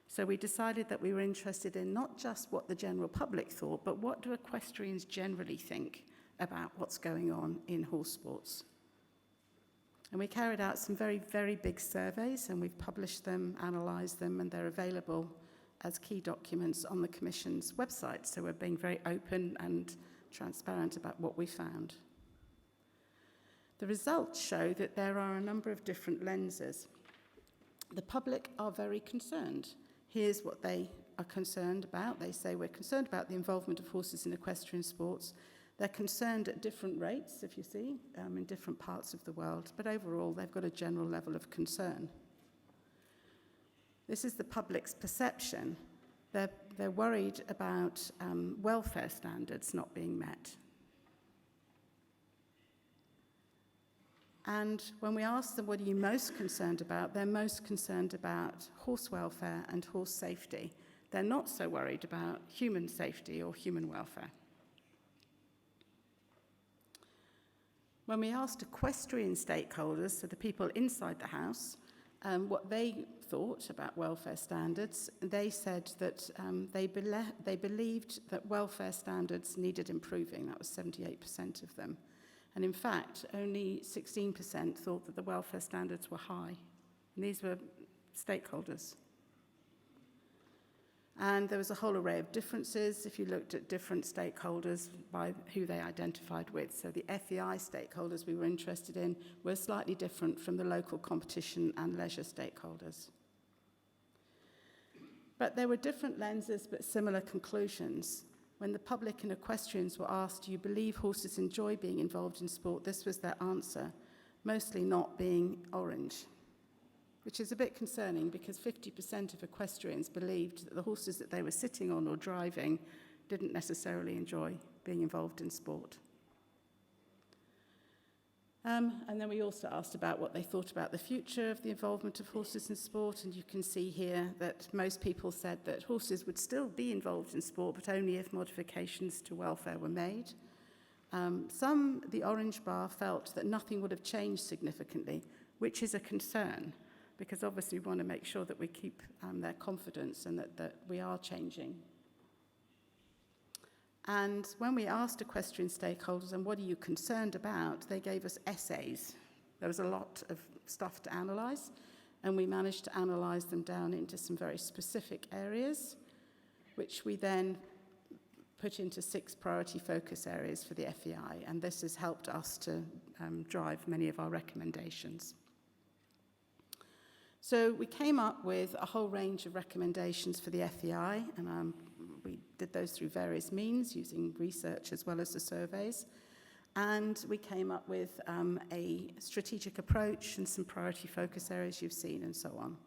So we decided that we were interested in not just what the general public thought, but what do equestrians generally think about what's going on in horse sports. And we carried out some very, very big surveys, and we've published them, analysed them, and they're available as key documents on the Commission's website. So we're being very open and transparent about what we found. The results show that there are a number of different lenses. The public are very concerned. Here's what they are concerned about. They say, we're concerned about the involvement of horses in equestrian sports. They're concerned at different rates, if you see, in different parts of the world. But overall, they've got a general level of concern. This is the public's perception. They're worried about welfare standards not being met. And when we ask them, what are you most concerned about, they're most concerned about horse welfare and horse safety. They're not so worried about human safety or human welfare. When we asked equestrian stakeholders, so the people inside the house, what they thought about welfare standards, they said that they believed that welfare standards needed improving. That was 78% of them. And in fact, only 16% thought that the welfare standards were high. And these were stakeholders. And there was a whole array of differences if you looked at different stakeholders by who they identified with. So the FEI stakeholders we were interested in were slightly different from the local competition and leisure stakeholders. But there were different lenses but similar conclusions. When the public and equestrians were asked, do you believe horses enjoy being involved in sport, this was their answer, mostly not being orange, which is a bit concerning because 50% of equestrians believed that the horses that they were sitting on or driving didn't necessarily enjoy being involved in sport. And then we also asked about what they thought about the future of the involvement of horses in sport, and you can see here that most people said that horses would still be involved in sport, but only if modifications to welfare were made. Some, the orange bar, felt that nothing would have changed significantly, which is a concern, because obviously we want to make sure that we keep their confidence and that we are changing. And when we asked equestrian stakeholders, and what are you concerned about, they gave us essays. There was a lot of stuff to analyse, and we managed to analyse them down into some very specific areas, which we then put into 6 priority focus areas for the FEI, and this has helped us to drive many of our recommendations. So we came up with a whole range of recommendations for the FEI, and we did those through various means, using research as well as the surveys. And we came up with a strategic approach and some priority focus areas you've seen and so on.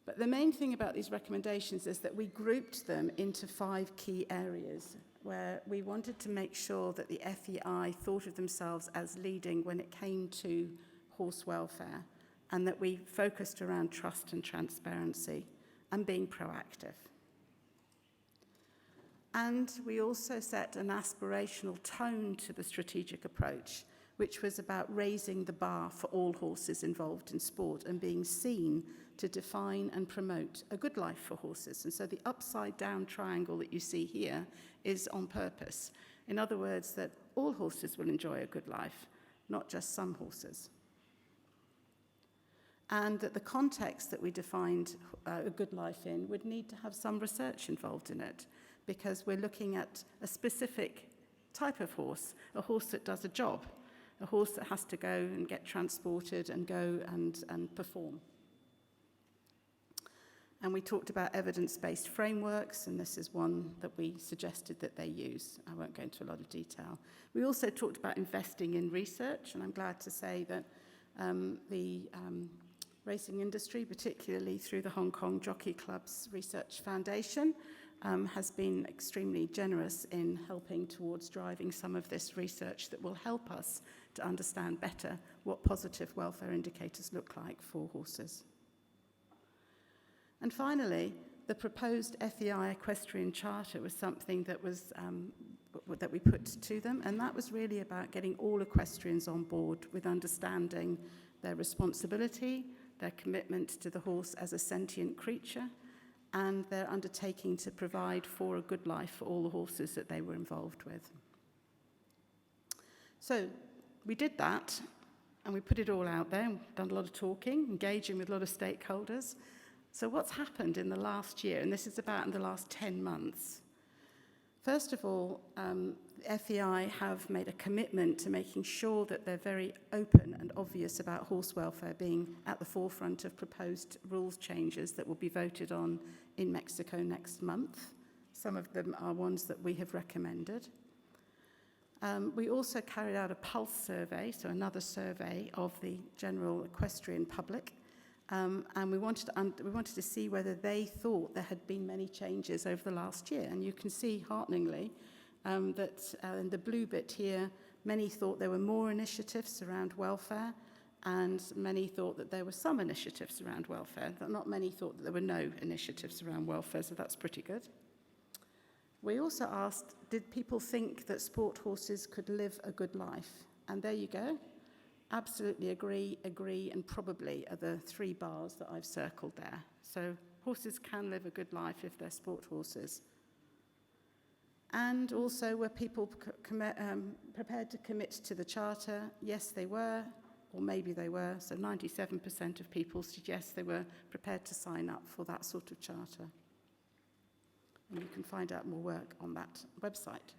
But the main thing about these recommendations is that we grouped them into 5 key areas where we wanted to make sure that the FEI thought of themselves as leading when it came to horse welfare, and that we focused around trust and transparency and being proactive. And we also set an aspirational tone to the strategic approach, which was about raising the bar for all horses involved in sport and being seen to define and promote a good life for horses. And so the upside-down triangle that you see here is on purpose. In other words, that all horses will enjoy a good life, not just some horses. And that the context that we defined a good life in would need to have some research involved in it, because we're looking at a specific type of horse, a horse that does a job, a horse that has to go and get transported and go and perform. And we talked about evidence-based frameworks, and this is one that we suggested that they use. I won't go into a lot of detail. We also talked about investing in research, and I'm glad to say that the racing industry, particularly through the Hong Kong Jockey Club's Research Foundation, has been extremely generous in helping towards driving some of this research that will help us to understand better what positive welfare indicators look like for horses. And finally, the proposed FEI Equestrian Charter was something that was that we put to them, and that was really about getting all equestrians on board with understanding their responsibility, their commitment to the horse as a sentient creature, and their undertaking to provide for a good life for all the horses that they were involved with. So we did that, and we put it all out there, and done a lot of talking, engaging with a lot of stakeholders. So what's happened in the last year, and this is about in the last 10 months? First of all, FEI have made a commitment to making sure that they're very open and obvious about horse welfare being at the forefront of proposed rules changes that will be voted on in Mexico next month. Some of them are ones that we have recommended. We also carried out a pulse survey, so another survey of the general equestrian public, and we wanted to see whether they thought there had been many changes over the last year. And you can see, hearteningly, that in the blue bit here, many thought there were more initiatives around welfare, and many thought that there were some initiatives around welfare. Not many thought that there were no initiatives around welfare, so that's pretty good. We also asked, did people think that sport horses could live a good life? And there you go. Absolutely agree, and probably are the three bars that I've circled there. So horses can live a good life if they're sport horses. And also, were people prepared to commit to the charter? Yes, they were, or maybe they were. So 97% of people said yes, they were prepared to sign up for that sort of charter. And you can find out more work on that website.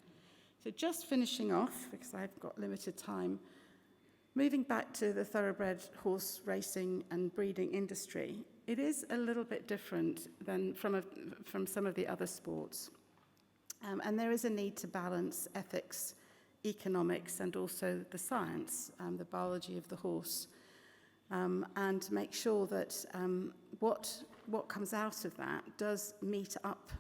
So just finishing off, because I've got limited time, moving back to the thoroughbred horse racing and breeding industry, it is a little bit different than from some of the other sports. And there is a need to balance ethics, economics, and also the science, the biology of the horse, and make sure that what comes out of that does meet up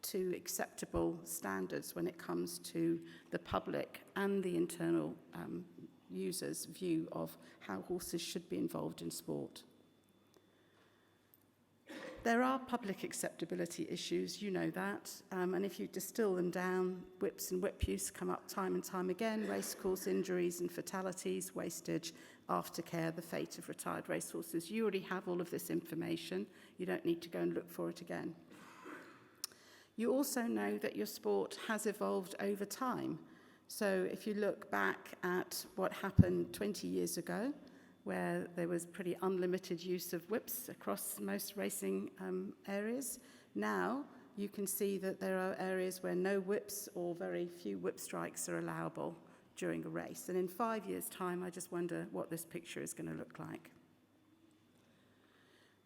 to acceptable standards when it comes to the public and the internal users' view of how horses should be involved in sport. There are public acceptability issues, you know that, and if you distill them down, whips and whip use come up time and time again, racecourse injuries and fatalities, wastage, aftercare, the fate of retired racehorses. You already have all of this information. You don't need to go and look for it again. You also know that your sport has evolved over time. So if you look back at what happened 20 years ago, where there was pretty unlimited use of whips across most racing areas, now you can see that there are areas where no whips or very few whip strikes are allowable during a race. And in 5 years' time, I just wonder what this picture is going to look like.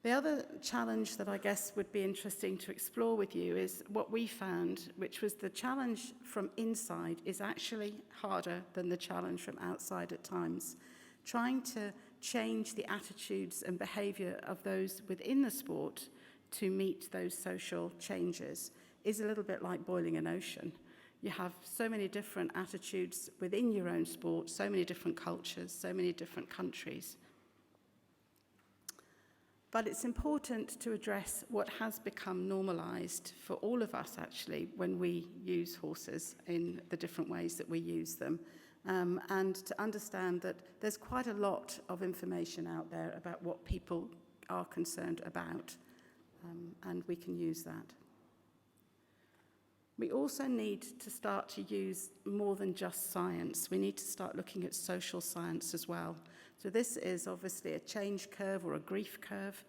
The other challenge that I guess would be interesting to explore with you is what we found, which was the challenge from inside is actually harder than the challenge from outside at times. Trying to change the attitudes and behavior of those within the sport to meet those social changes is a little bit like boiling an ocean. You have so many different attitudes within your own sport, so many different cultures, so many different countries. But it's important to address what has become normalised for all of us, actually, when we use horses in the different ways that we use them. And to understand that there's quite a lot of information out there about what people are concerned about, and we can use that. We also need to start to use more than just science. We need to start looking at social science as well. So this is obviously a change curve or a grief curve,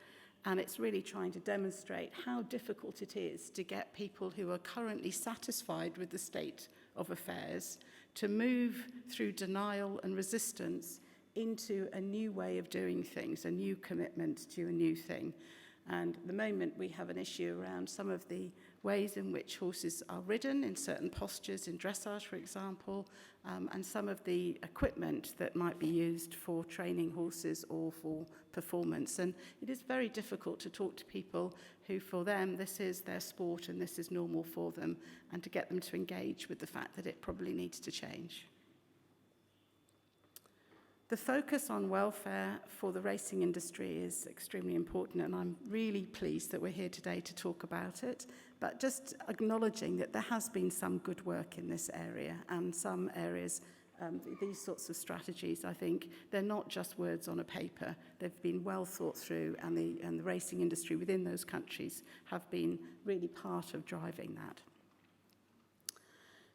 and it's really trying to demonstrate how difficult it is to get people who are currently satisfied with the state of affairs to move through denial and resistance into a new way of doing things, a new commitment to a new thing. And at the moment we have an issue around some of the ways in which horses are ridden in certain postures, in dressage, for example, and some of the equipment that might be used for training horses or for performance. And it is very difficult to talk to people who, for them, this is their sport and this is normal for them, and to get them to engage with the fact that it probably needs to change. The focus on welfare for the racing industry is extremely important, and I'm really pleased that we're here today to talk about it, but just acknowledging that there has been some good work in this area, and some areas, these sorts of strategies, I think, they're not just words on a paper. They've been well thought through, and the racing industry within those countries have been really part of driving that.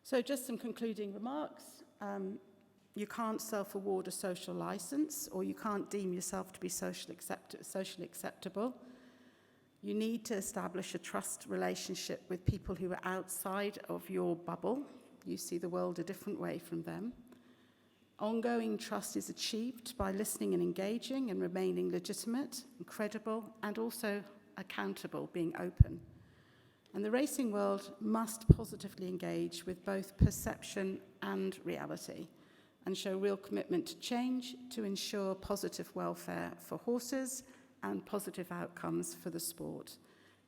So just some concluding remarks. You can't self-award a social license, or you can't deem yourself to be socially acceptable. You need to establish a trust relationship with people who are outside of your bubble. You see the world a different way from them. Ongoing trust is achieved by listening and engaging and remaining legitimate and credible, and also accountable, being open. And the racing world must positively engage with both perception and reality, and show real commitment to change to ensure positive welfare for horses and positive outcomes for the sport,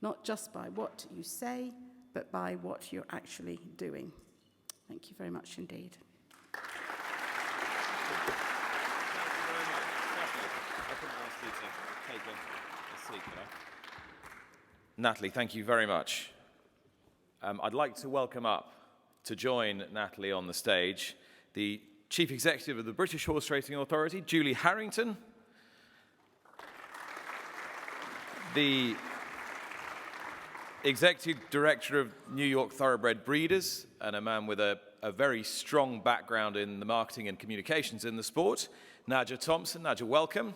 not just by what you say, but by what you're actually doing. Thank you very much indeed. Thank you very much. I couldn't ask you to take a seat, could I? Natalie, thank you very much. I'd like to welcome up, to join Natalie on the stage, the Chief Executive of the British Horse Racing Authority, Julie Harrington, the Executive Director of New York Thoroughbred Breeders, and a man with a very strong background in the marketing and communications in the sport, Nadja Thompson. Nadja, welcome.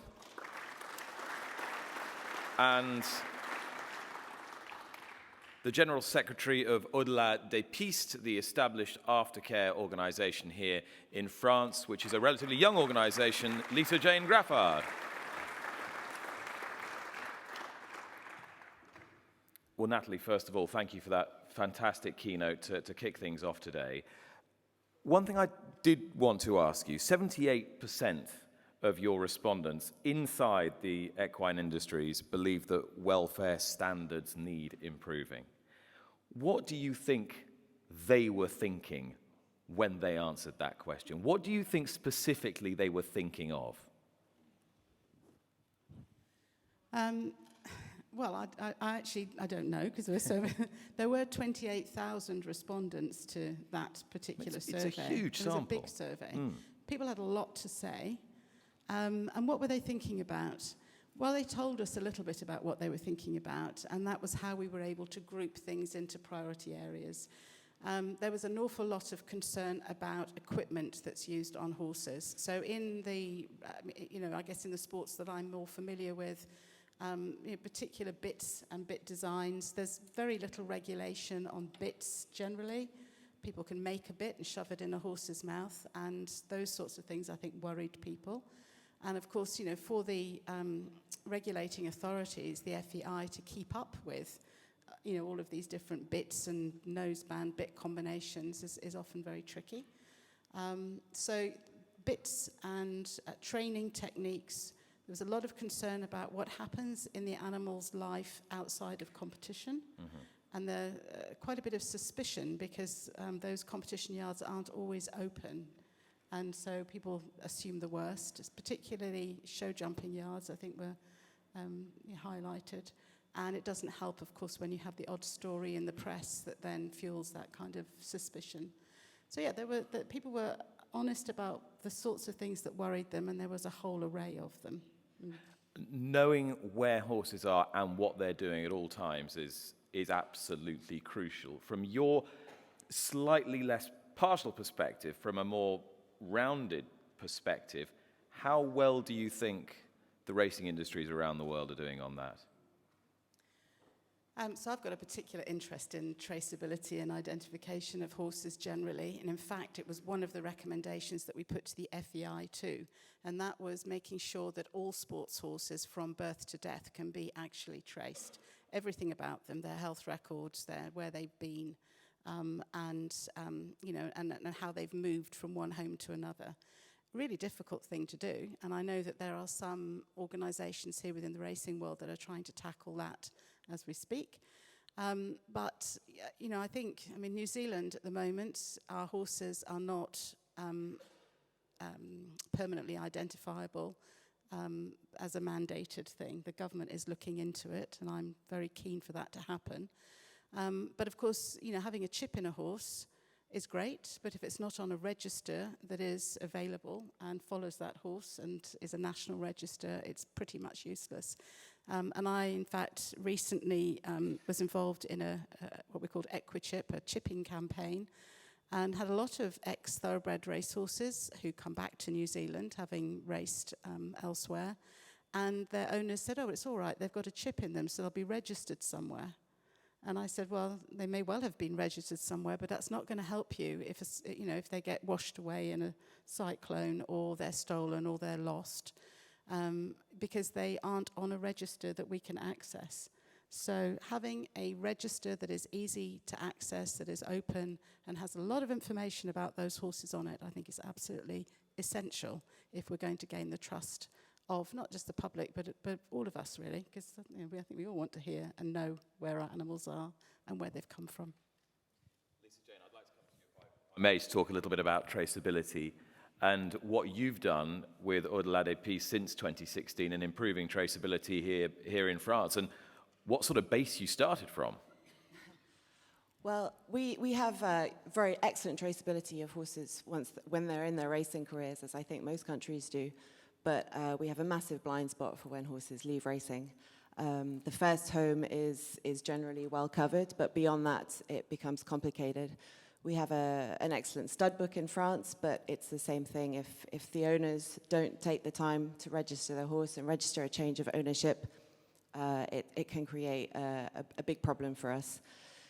And the General Secretary of Au-delà des Pistes, the established aftercare organisation here in France, which is a relatively young organisation, Lisa Jane Graffard. Well, Natalie, first of all, thank you for that fantastic keynote to kick things off today. One thing I did want to ask you, 78% of your respondents inside the equine industries believe that welfare standards need improving. What do you think they were thinking when they answered that question? What do you think specifically they were thinking of? Well, I don't know, because there were 28,000 respondents to that particular survey. It's a huge sample. It was a big survey. People had a lot to say. And what were they thinking about? Well, they told us a little bit about what they were thinking about, and that was how we were able to group things into priority areas. There was an awful lot of concern about equipment that's used on horses. So in the, I guess in the sports that I'm more familiar with, particular bits and bit designs, there's very little regulation on bits generally. People can make a bit and shove it in a horse's mouth, and those sorts of things, I think, worried people. And of course, for the regulating authorities, the FEI, to keep up with, all of these different bits and noseband bit combinations is often very tricky. So bits and training techniques, there was a lot of concern about what happens in the animal's life outside of competition. Mm-hmm. And there quite a bit of suspicion because those competition yards aren't always open. And so people assume the worst, particularly show jumping yards, I think were highlighted. And it doesn't help, of course, when you have the odd story in the press that then fuels that kind of suspicion. So yeah, people were honest about the sorts of things that worried them, and there was a whole array of them. Knowing where horses are and what they're doing at all times is absolutely crucial. From your slightly less partial perspective, from a more rounded perspective, how well do you think the racing industries around the world are doing on that? So I've got a particular interest in traceability and identification of horses generally, and in fact it was one of the recommendations that we put to the FEI too, and that was making sure that all sports horses from birth to death can be actually traced. Everything about them, their health records, where they've been, and how they've moved from one home to another. Really difficult thing to do, and I know that there are some organisations here within the racing world that are trying to tackle that as we speak. But I think, New Zealand at the moment, our horses are not permanently identifiable as a mandated thing. The government is looking into it, and I'm very keen for that to happen. But of course, having a chip in a horse is great, but if it's not on a register that is available and follows that horse and is a national register, it's pretty much useless. And I, in fact, recently was involved in what we called Equichip, a chipping campaign, and had a lot of ex-thoroughbred racehorses who come back to New Zealand, having raced elsewhere, and their owners said, oh, it's all right, they've got a chip in them, so they'll be registered somewhere. And I said, well, they may well have been registered somewhere, but that's not going to help you if they get washed away in a cyclone, or they're stolen, or they're lost, because they aren't on a register that we can access. So having a register that is easy to access, that is open, and has a lot of information about those horses on it, I think is absolutely essential if we're going to gain the trust of not just the public, but all of us, really, because I think we all want to hear and know where our animals are and where they've come from. Lisa Jane, I'd like to come to you, if I may, to talk a little bit about traceability and what you've done with Au-delà Peace since 2016 and improving traceability here in France, and what sort of base you started from. Well, we have very excellent traceability of horses when they're in their racing careers, as I think most countries do. But we have a massive blind spot for when horses leave racing. The first home is generally well covered, but beyond that, it becomes complicated. We have an excellent stud book in France, but it's the same thing. If the owners don't take the time to register their horse and register a change of ownership, it can create a big problem for us.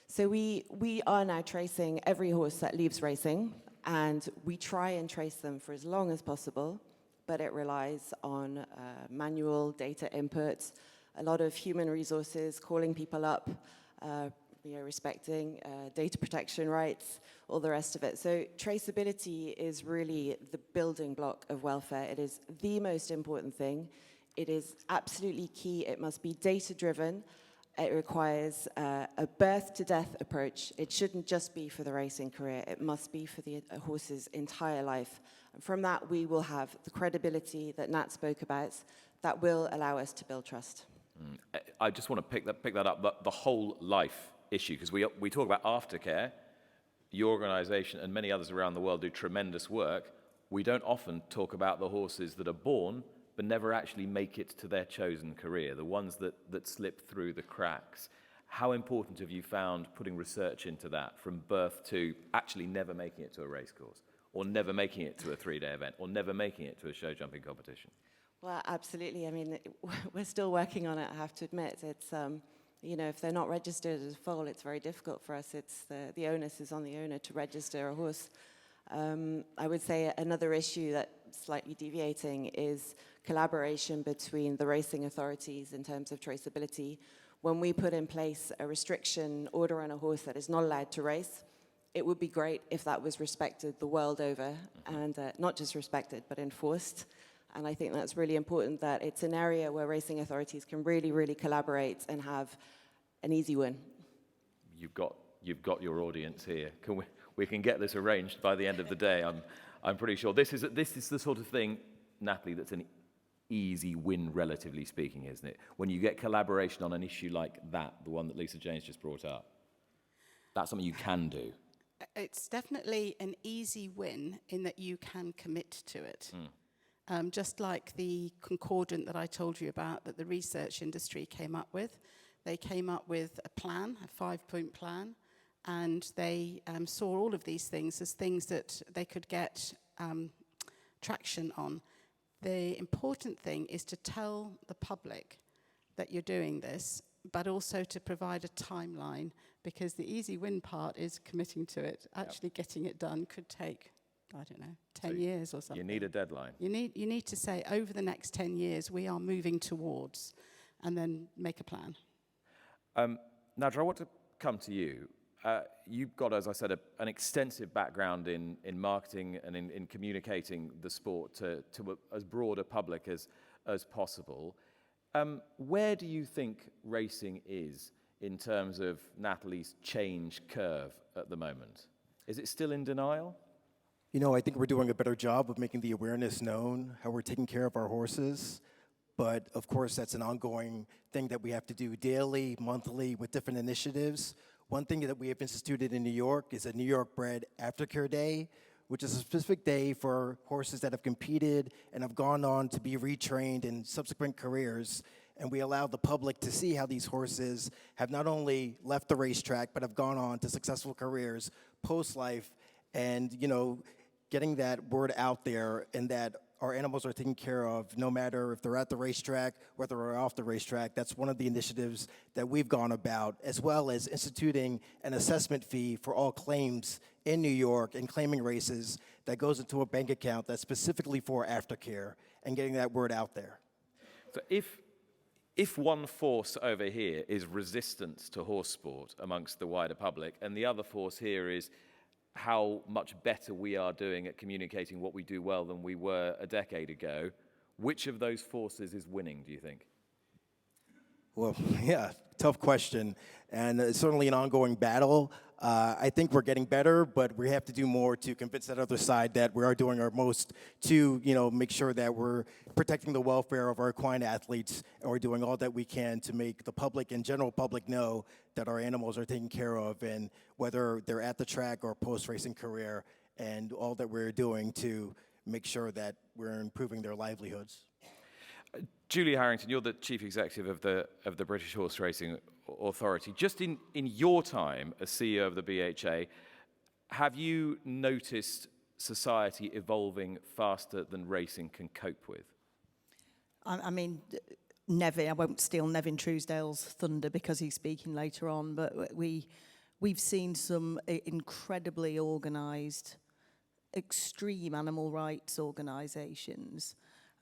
So we are now tracing every horse that leaves racing, and we try and trace them for as long as possible, but it relies on manual data inputs, a lot of human resources, calling people up, respecting data protection rights, all the rest of it. So traceability is really the building block of welfare. It is the most important thing. It is absolutely key. It must be data-driven. It requires a birth-to-death approach. It shouldn't just be for the racing career. It must be for the horse's entire life. And from that, we will have the credibility that Nat spoke about that will allow us to build trust. I just want to pick that up, the whole life issue, because we talk about aftercare. Your organisation and many others around the world do tremendous work. We don't often talk about the horses that are born but never actually make it to their chosen career, the ones that slip through the cracks. How important have you found putting research into that, from birth to actually never making it to a race course, or never making it to a 3-day event, or never making it to a show jumping competition? Well, absolutely. I mean, we're still working on it, I have to admit. It's, if they're not registered as a foal, it's very difficult for us. It's the onus is on the owner to register a horse. I would say another issue that's slightly deviating is collaboration between the racing authorities in terms of traceability. When we put in place a restriction order on a horse that is not allowed to race, it would be great if that was respected the world over, and not just respected, but enforced. And I think that's really important, that it's an area where racing authorities can really, really collaborate and have an easy win. You've got your audience here. We can get this arranged by the end of the day. I'm pretty sure this is the sort of thing, Natalie, that's an easy win, relatively speaking, isn't it? When you get collaboration on an issue like that, the one that Lisa James just brought up, that's something you can do. It's definitely an easy win in that you can commit to it. Just like the concordant that I told you about that the research industry came up with. They came up with a plan, a 5-point plan, and they saw all of these things as things that they could get traction on. The important thing is to tell the public that you're doing this, but also to provide a timeline, because the easy win part is committing to it. Actually getting it done could take, I don't know, 10 years or something. You need a deadline. You need to say, over the next 10 years, we are moving towards, and then make a plan. Nadra, I want to come to you. You've got, as I said, an extensive background in marketing and in communicating the sport to as broad a public as possible. Where do you think racing is in terms of Natalie's change curve at the moment? Is it still in denial? You know, I think we're doing a better job of making the awareness known, how we're taking care of our horses. But of course, that's an ongoing thing that we have to do daily, monthly, with different initiatives. One thing that we have instituted in New York is a New York Bred Aftercare Day, which is a specific day for horses that have competed and have gone on to be retrained in subsequent careers. And we allow the public to see how these horses have not only left the racetrack, but have gone on to successful careers post-life. And, you know, getting that word out there and that our animals are taken care of no matter if they're at the racetrack, whether they're off the racetrack. That's one of the initiatives that we've gone about, as well as instituting an assessment fee for all claims in New York and claiming races that goes into a bank account that's specifically for aftercare and getting that word out there. So if one force over here is resistance to horse sport amongst the wider public, and the other force here is how much better we are doing at communicating what we do well than we were a decade ago, which of those forces is winning, do you think? Well, yeah, tough question, and it's certainly an ongoing battle. I think we're getting better, but we have to do more to convince that other side that we are doing our most to, you know, make sure that we're protecting the welfare of our equine athletes, and we're doing all that we can to make the public and general public know that our animals are taken care of, and whether they're at the track or post-racing career, and all that we're doing to make sure that we're improving their livelihoods. Julie Harrington, you're the Chief Executive of the British Horse Racing Authority. Just in your time as CEO of the BHA, have you noticed society evolving faster than racing can cope with? I mean, Nevin, I won't steal Nevin Truesdale's thunder because he's speaking later on, but we've seen some incredibly organised, extreme animal rights organisations.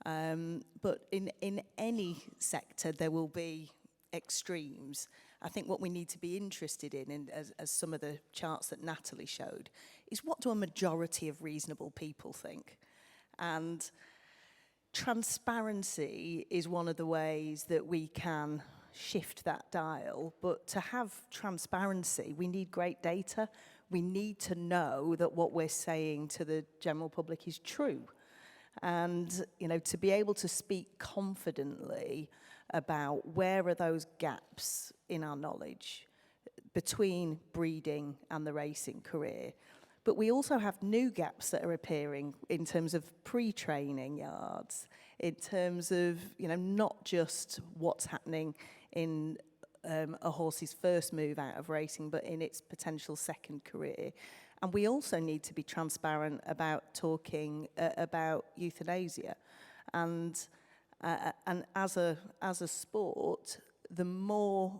But in any sector, there will be extremes. I think what we need to be interested in as some of the charts that Natalie showed, is what do a majority of reasonable people think? And transparency is one of the ways that we can shift that dial. But to have transparency, we need great data. We need to know that what we're saying to the general public is true. And, you know, to be able to speak confidently about where are those gaps in our knowledge between breeding and the racing career. But we also have new gaps that are appearing in terms of pre-training yards, in terms of, you know, not just what's happening in a horse's first move out of racing, but in its potential second career. And we also need to be transparent about talking about euthanasia. And as a sport, the more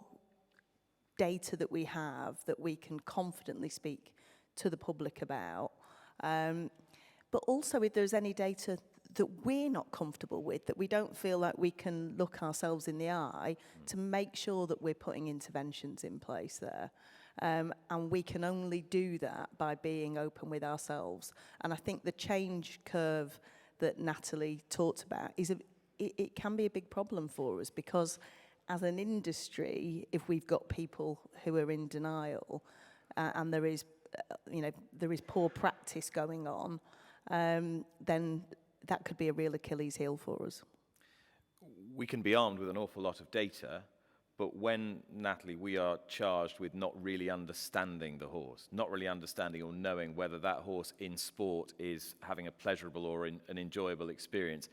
data that we have that we can confidently speak to the public about, but also if there's any data that we're not comfortable with, that we don't feel like we can look ourselves in the eye, to make sure that we're putting interventions in place there. And we can only do that by being open with ourselves. And I think the change curve that Natalie talked about it can be a big problem for us, because as an industry, if we've got people who are in denial and there is poor practice going on, then that could be a real Achilles heel for us. we can be armed with an awful lot of data, but when, Natalie, we are charged with not really understanding the horse, not really understanding or knowing whether that horse in sport is having a pleasurable or an enjoyable experience,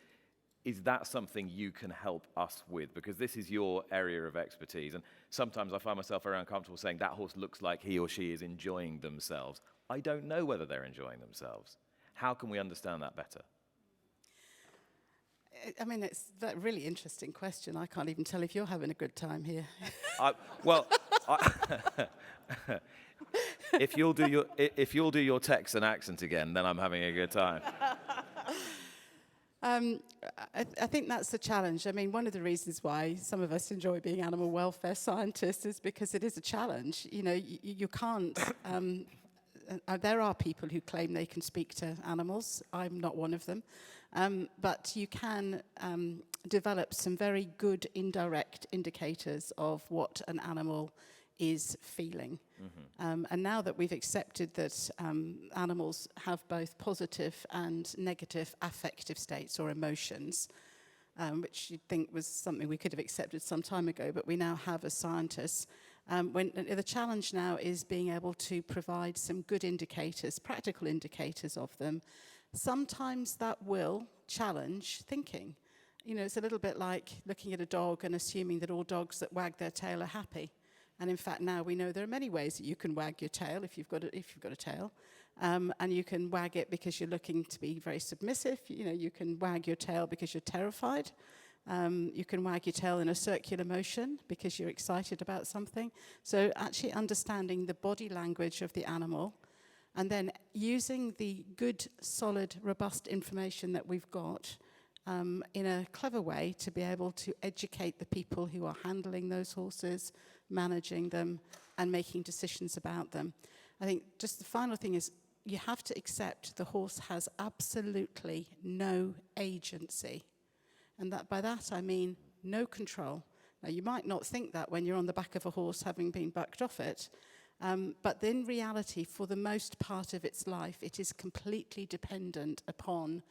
is that something you can help us with? Because this is your area of expertise. And sometimes I find myself very uncomfortable saying that horse looks like he or she is enjoying themselves. I don't know whether they're enjoying themselves. How can we understand that better? I mean, it's a really interesting question. I can't even tell if you're having a good time here. If you'll do your Texan accent again, then I'm having a good time. I think that's the challenge. I mean, one of the reasons why some of us enjoy being animal welfare scientists is because it is a challenge. You know, you can't. There are people who claim they can speak to animals. I'm not one of them. But you can develop some very good indirect indicators of what an animal is feeling. Mm-hmm. And now that we've accepted that animals have both positive and negative affective states or emotions, which you'd think was something we could have accepted some time ago, but we now have as scientists. The challenge now is being able to provide some good indicators, practical indicators of them. Sometimes that will challenge thinking. You know, it's a little bit like looking at a dog and assuming that all dogs that wag their tail are happy. And in fact, now we know there are many ways that you can wag your tail if you've got a tail. And you can wag it because you're looking to be very submissive. You know, you can wag your tail because you're terrified. You can wag your tail in a circular motion because you're excited about something. So actually understanding the body language of the animal and then using the good, solid, robust information that we've got in a clever way to be able to educate the people who are handling those horses, managing them, and making decisions about them. I think just the final thing is you have to accept the horse has absolutely no agency. And that by that I mean no control. Now you might not think that when you're on the back of a horse having been bucked off it, but in reality, for the most part of its life, it is completely dependent upon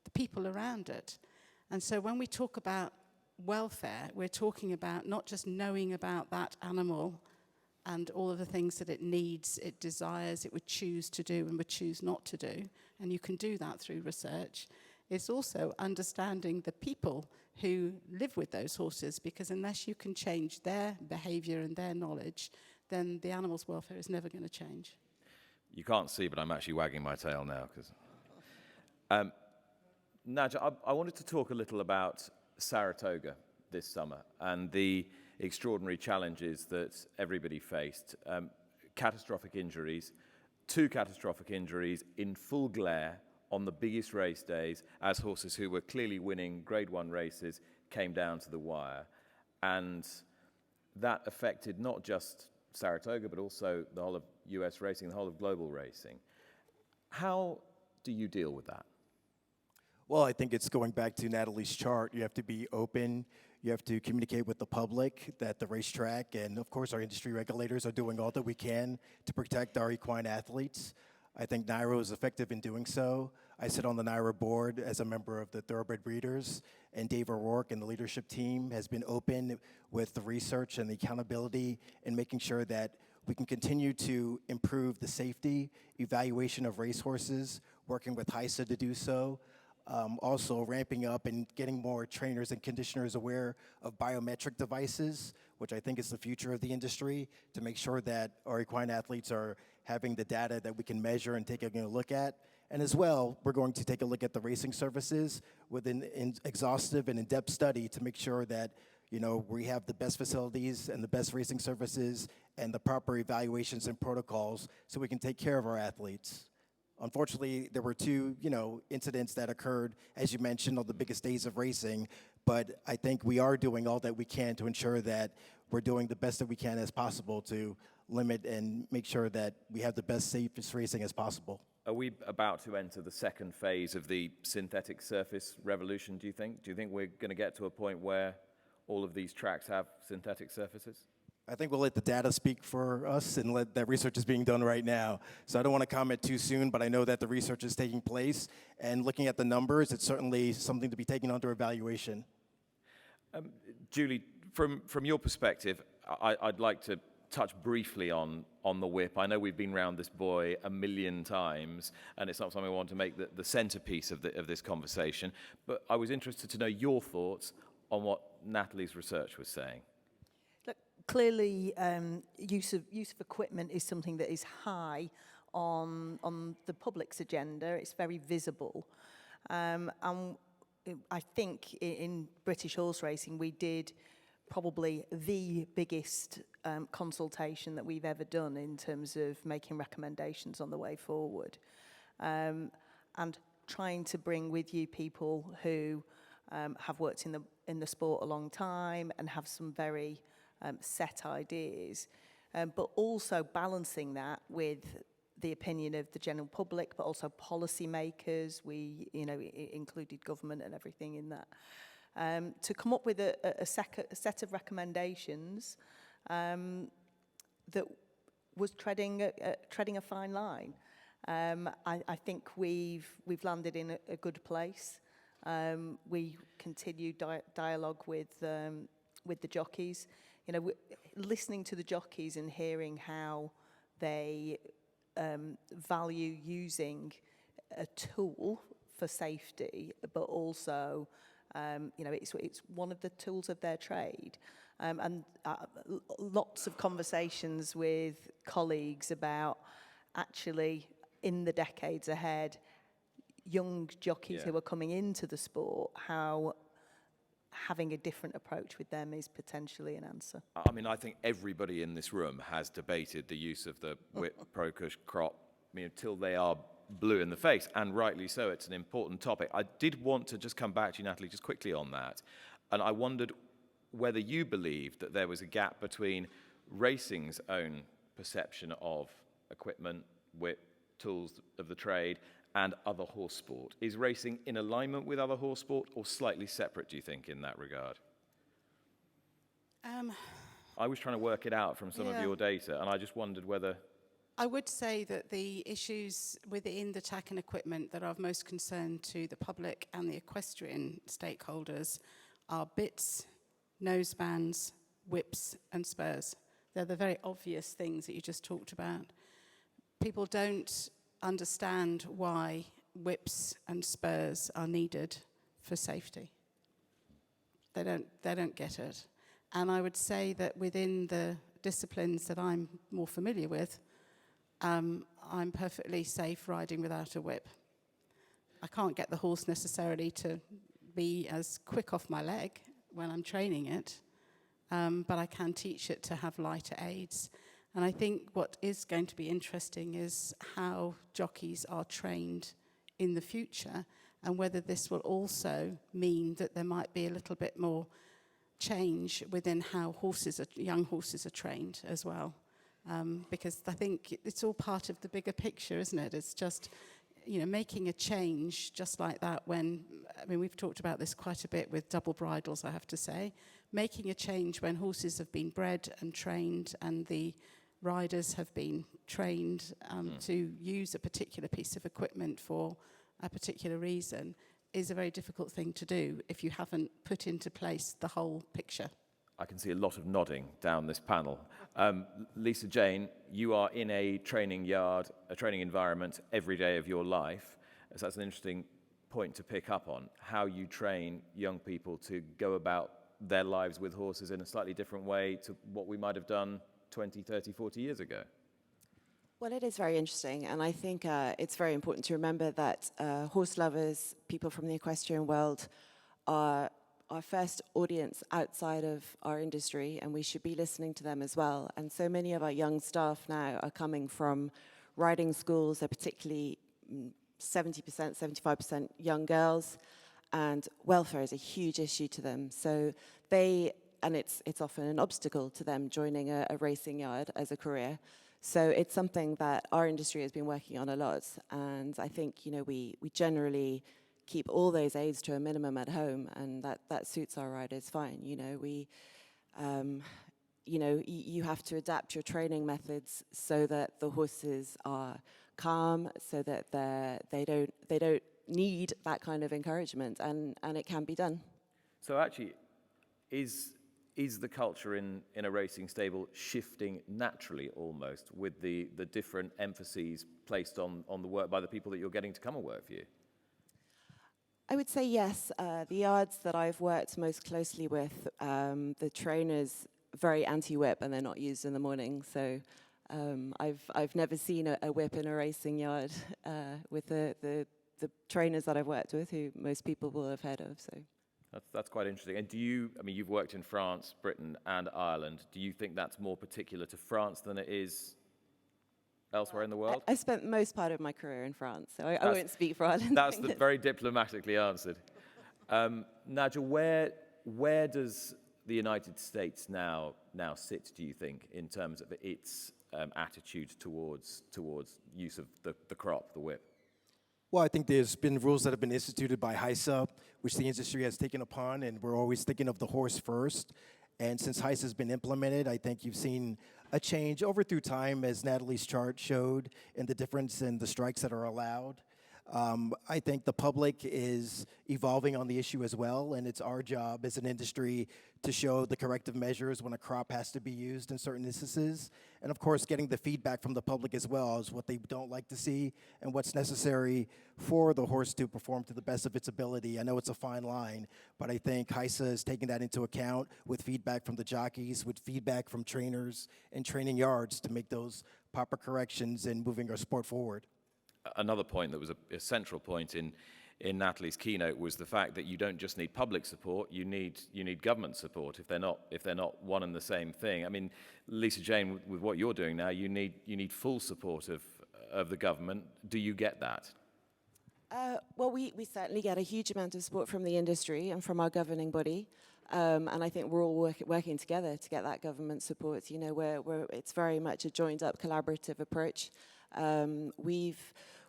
the people around it. And so when we talk about welfare, we're talking about not just knowing about that animal and all of the things that it needs, it desires, it would choose to do and would choose not to do. And you can do that through research. It's also understanding the people who live with those horses, because unless you can change their behavior and their knowledge, then the animal's welfare is never going to change. You can't see, but I'm actually wagging my tail now. Nadja, I wanted to talk a little about Saratoga this summer and the extraordinary challenges that everybody faced. Catastrophic injuries, 2 catastrophic injuries in full glare on the biggest race days as horses who were clearly winning Grade 1 races came down to the wire. And that affected not just Saratoga, but also the whole of US racing, the whole of global racing. How do you deal with that? Well, I think it's going back to Natalie's chart. You have to be open. You have to communicate with the public that the racetrack and, of course, our industry regulators are doing all that we can to protect our equine athletes. I think NYRA is effective in doing so. I sit on the NYRA board as a member of the Thoroughbred Breeders, and Dave O'Rourke and the leadership team has been open with the research and the accountability and making sure that we can continue to improve the safety, evaluation of racehorses, working with IFHA to do so. Also ramping up and getting more trainers and conditioners aware of biometric devices, which I think is the future of the industry, to make sure that our equine athletes are having the data that we can measure and take a look at. And as well, we're going to take a look at the racing services with an exhaustive and in-depth study to make sure that, you know, we have the best facilities and the best racing services and the proper evaluations and protocols so we can take care of our athletes. Unfortunately, there were 2, incidents that occurred, as you mentioned, on the biggest days of racing. But I think we are doing all that we can to ensure that we're doing the best that we can as possible to limit and make sure that we have the best, safest racing as possible. Are we about to enter the second phase of the synthetic surface revolution, do you think? Do you think we're going to get to a point where all of these tracks have synthetic surfaces? I think we'll let the data speak for us and let that research is being done right now. So I don't want to comment too soon, but I know that the research is taking place. And looking at the numbers, it's certainly something to be taken under evaluation. Julie, from your perspective, I'd like to touch briefly on the whip. I know we've been round this boy a million times, and it's not something I want to make the centerpiece of this conversation, but I was interested to know your thoughts on what Natalie's research was saying. Look, clearly, use of equipment is something that is high on the public's agenda. It's very visible. And I think in British horse racing, we did probably the biggest consultation that we've ever done in terms of making recommendations on the way forward. And trying to bring with you people who have worked in the sport a long time and have some very set ideas, but also balancing that with the opinion of the general public, but also policy makers. We, included government and everything in that, to come up with a set of recommendations that was treading a fine line. I think we've landed in a good place. We continue dialogue with the jockeys. Listening to the jockeys and hearing how they value using a tool for safety, but also, it's one of the tools of their trade. And lots of conversations with colleagues about actually in the decades ahead, young jockeys who are coming into the sport, how having a different approach with them is potentially an answer. I mean, I think everybody in this room has debated the use of the whip, pro-cush, crop, until they are blue in the face, and rightly so. It's an important topic. I did want to just come back to you, Natalie, just quickly on that, and I wondered whether you believed that there was a gap between racing's own perception of equipment, whip, tools of the trade, and other horse sport. Is racing in alignment with other horse sport or slightly separate, do you think, in that regard? I was trying to work it out from some of your data, and I just wondered whether... I would say that the issues within the tack and equipment that are of most concern to the public and the equestrian stakeholders are bits, nosebands, whips, and spurs. They're the very obvious things that you just talked about. People don't understand why whips and spurs are needed for safety. They don't get it. And I would say that within the disciplines that I'm more familiar with, I'm perfectly safe riding without a whip. I can't get the horse necessarily to be as quick off my leg when I'm training it, but I can teach it to have lighter aids. And I think what is going to be interesting is how jockeys are trained in the future, and whether this will also mean that there might be a little bit more change within how young horses are trained as well. Because I think it's all part of the bigger picture, isn't it? It's just, making a change just like that we've talked about this quite a bit with double bridles, I have to say. Making a change when horses have been bred and trained and the riders have been trained to use a particular piece of equipment for a particular reason is a very difficult thing to do if you haven't put into place the whole picture. I can see a lot of nodding down this panel. Lisa Jane, you are in a training yard, a training environment every day of your life. So that's an interesting point to pick up on, how you train young people to go about their lives with horses in a slightly different way to what we might have done 20, 30, 40 years ago. Well, it is very interesting, and I think it's very important to remember that horse lovers, people from the equestrian world, are our first audience outside of our industry, and we should be listening to them as well. And so many of our young staff now are coming from riding schools. They're particularly 70%, 75% young girls, and welfare is a huge issue to them. So and it's often an obstacle to them joining a racing yard as a career. So it's something that our industry has been working on a lot, and I think we generally keep all those aids to a minimum at home, and that suits our riders fine. You have to adapt your training methods so that the horses are calm, so that they don't need that kind of encouragement, and it can be done. So actually, is the culture in a racing stable shifting naturally almost with the different emphases placed on the work by the people that you're getting to come and work for you? I would say yes. The yards that I've worked most closely with, the trainers very anti-whip and they're not used in the morning. So I've never seen a whip in a racing yard with the trainers that I've worked with, who most people will have heard of. So that's quite interesting. And you've worked in France, Britain, and Ireland. Do you think that's more particular to France than it is elsewhere in the world? I spent most part of my career in France, so I won't speak for Ireland. That's very diplomatically answered. Nigel, where does the United States now sit, do you think, in terms of its attitude towards use of the crop, the whip? Well, I think there's been rules that have been instituted by IFHA, which the industry has taken upon, and we're always thinking of the horse first. And since IFHA has been implemented, I think you've seen a change over through time, as Natalie's chart showed, in the difference in the strikes that are allowed. I think the public is evolving on the issue as well, and it's our job as an industry to show the corrective measures when a crop has to be used in certain instances. And of course, getting the feedback from the public as well is what they don't like to see and what's necessary for the horse to perform to the best of its ability. I know it's a fine line, but I think HISA is taking that into account with feedback from the jockeys, with feedback from trainers and training yards to make those proper corrections and moving our sport forward. Another point that was a central point in Natalie's keynote was the fact that you don't just need public support, you need government support if they're not one and the same thing. I mean, Lisa Jane, with what you're doing now, you need full support of the government. Do you get that? Well, we certainly get a huge amount of support from the industry and from our governing body. And I think we're all working together to get that government support. You know, it's very much a joined-up, collaborative approach.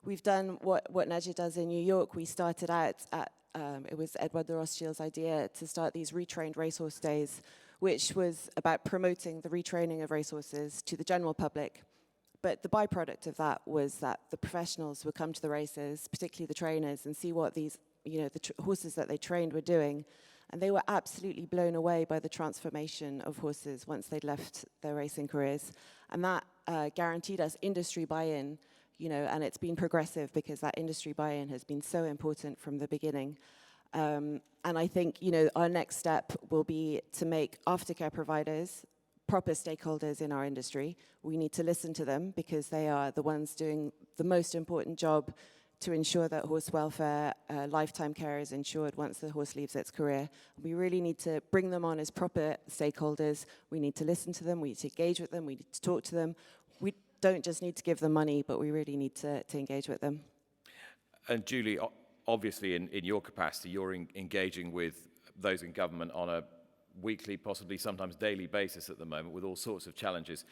We've done what Naja does in New York. We started out at, it was Edward de Rothschild's idea to start these retrained racehorse days, which was about promoting the retraining of racehorses to the general public. But the byproduct of that was that the professionals would come to the races, particularly the trainers, and see what these, the horses that they trained were doing. And they were absolutely blown away by the transformation of horses once they'd left their racing careers. And that guaranteed us industry buy-in, and it's been progressive because that industry buy-in has been so important from the beginning. And I think, our next step will be to make aftercare providers proper stakeholders in our industry. We need to listen to them because they are the ones doing the most important job to ensure that horse welfare, lifetime care is ensured once the horse leaves its career. We really need to bring them on as proper stakeholders. We need to listen to them, we need to engage with them, we need to talk to them. We don't just need to give them money, but we really need to engage with them. And Julie, obviously in your capacity, you're engaging with those in government on a weekly, possibly sometimes daily basis at the moment with all sorts of challenges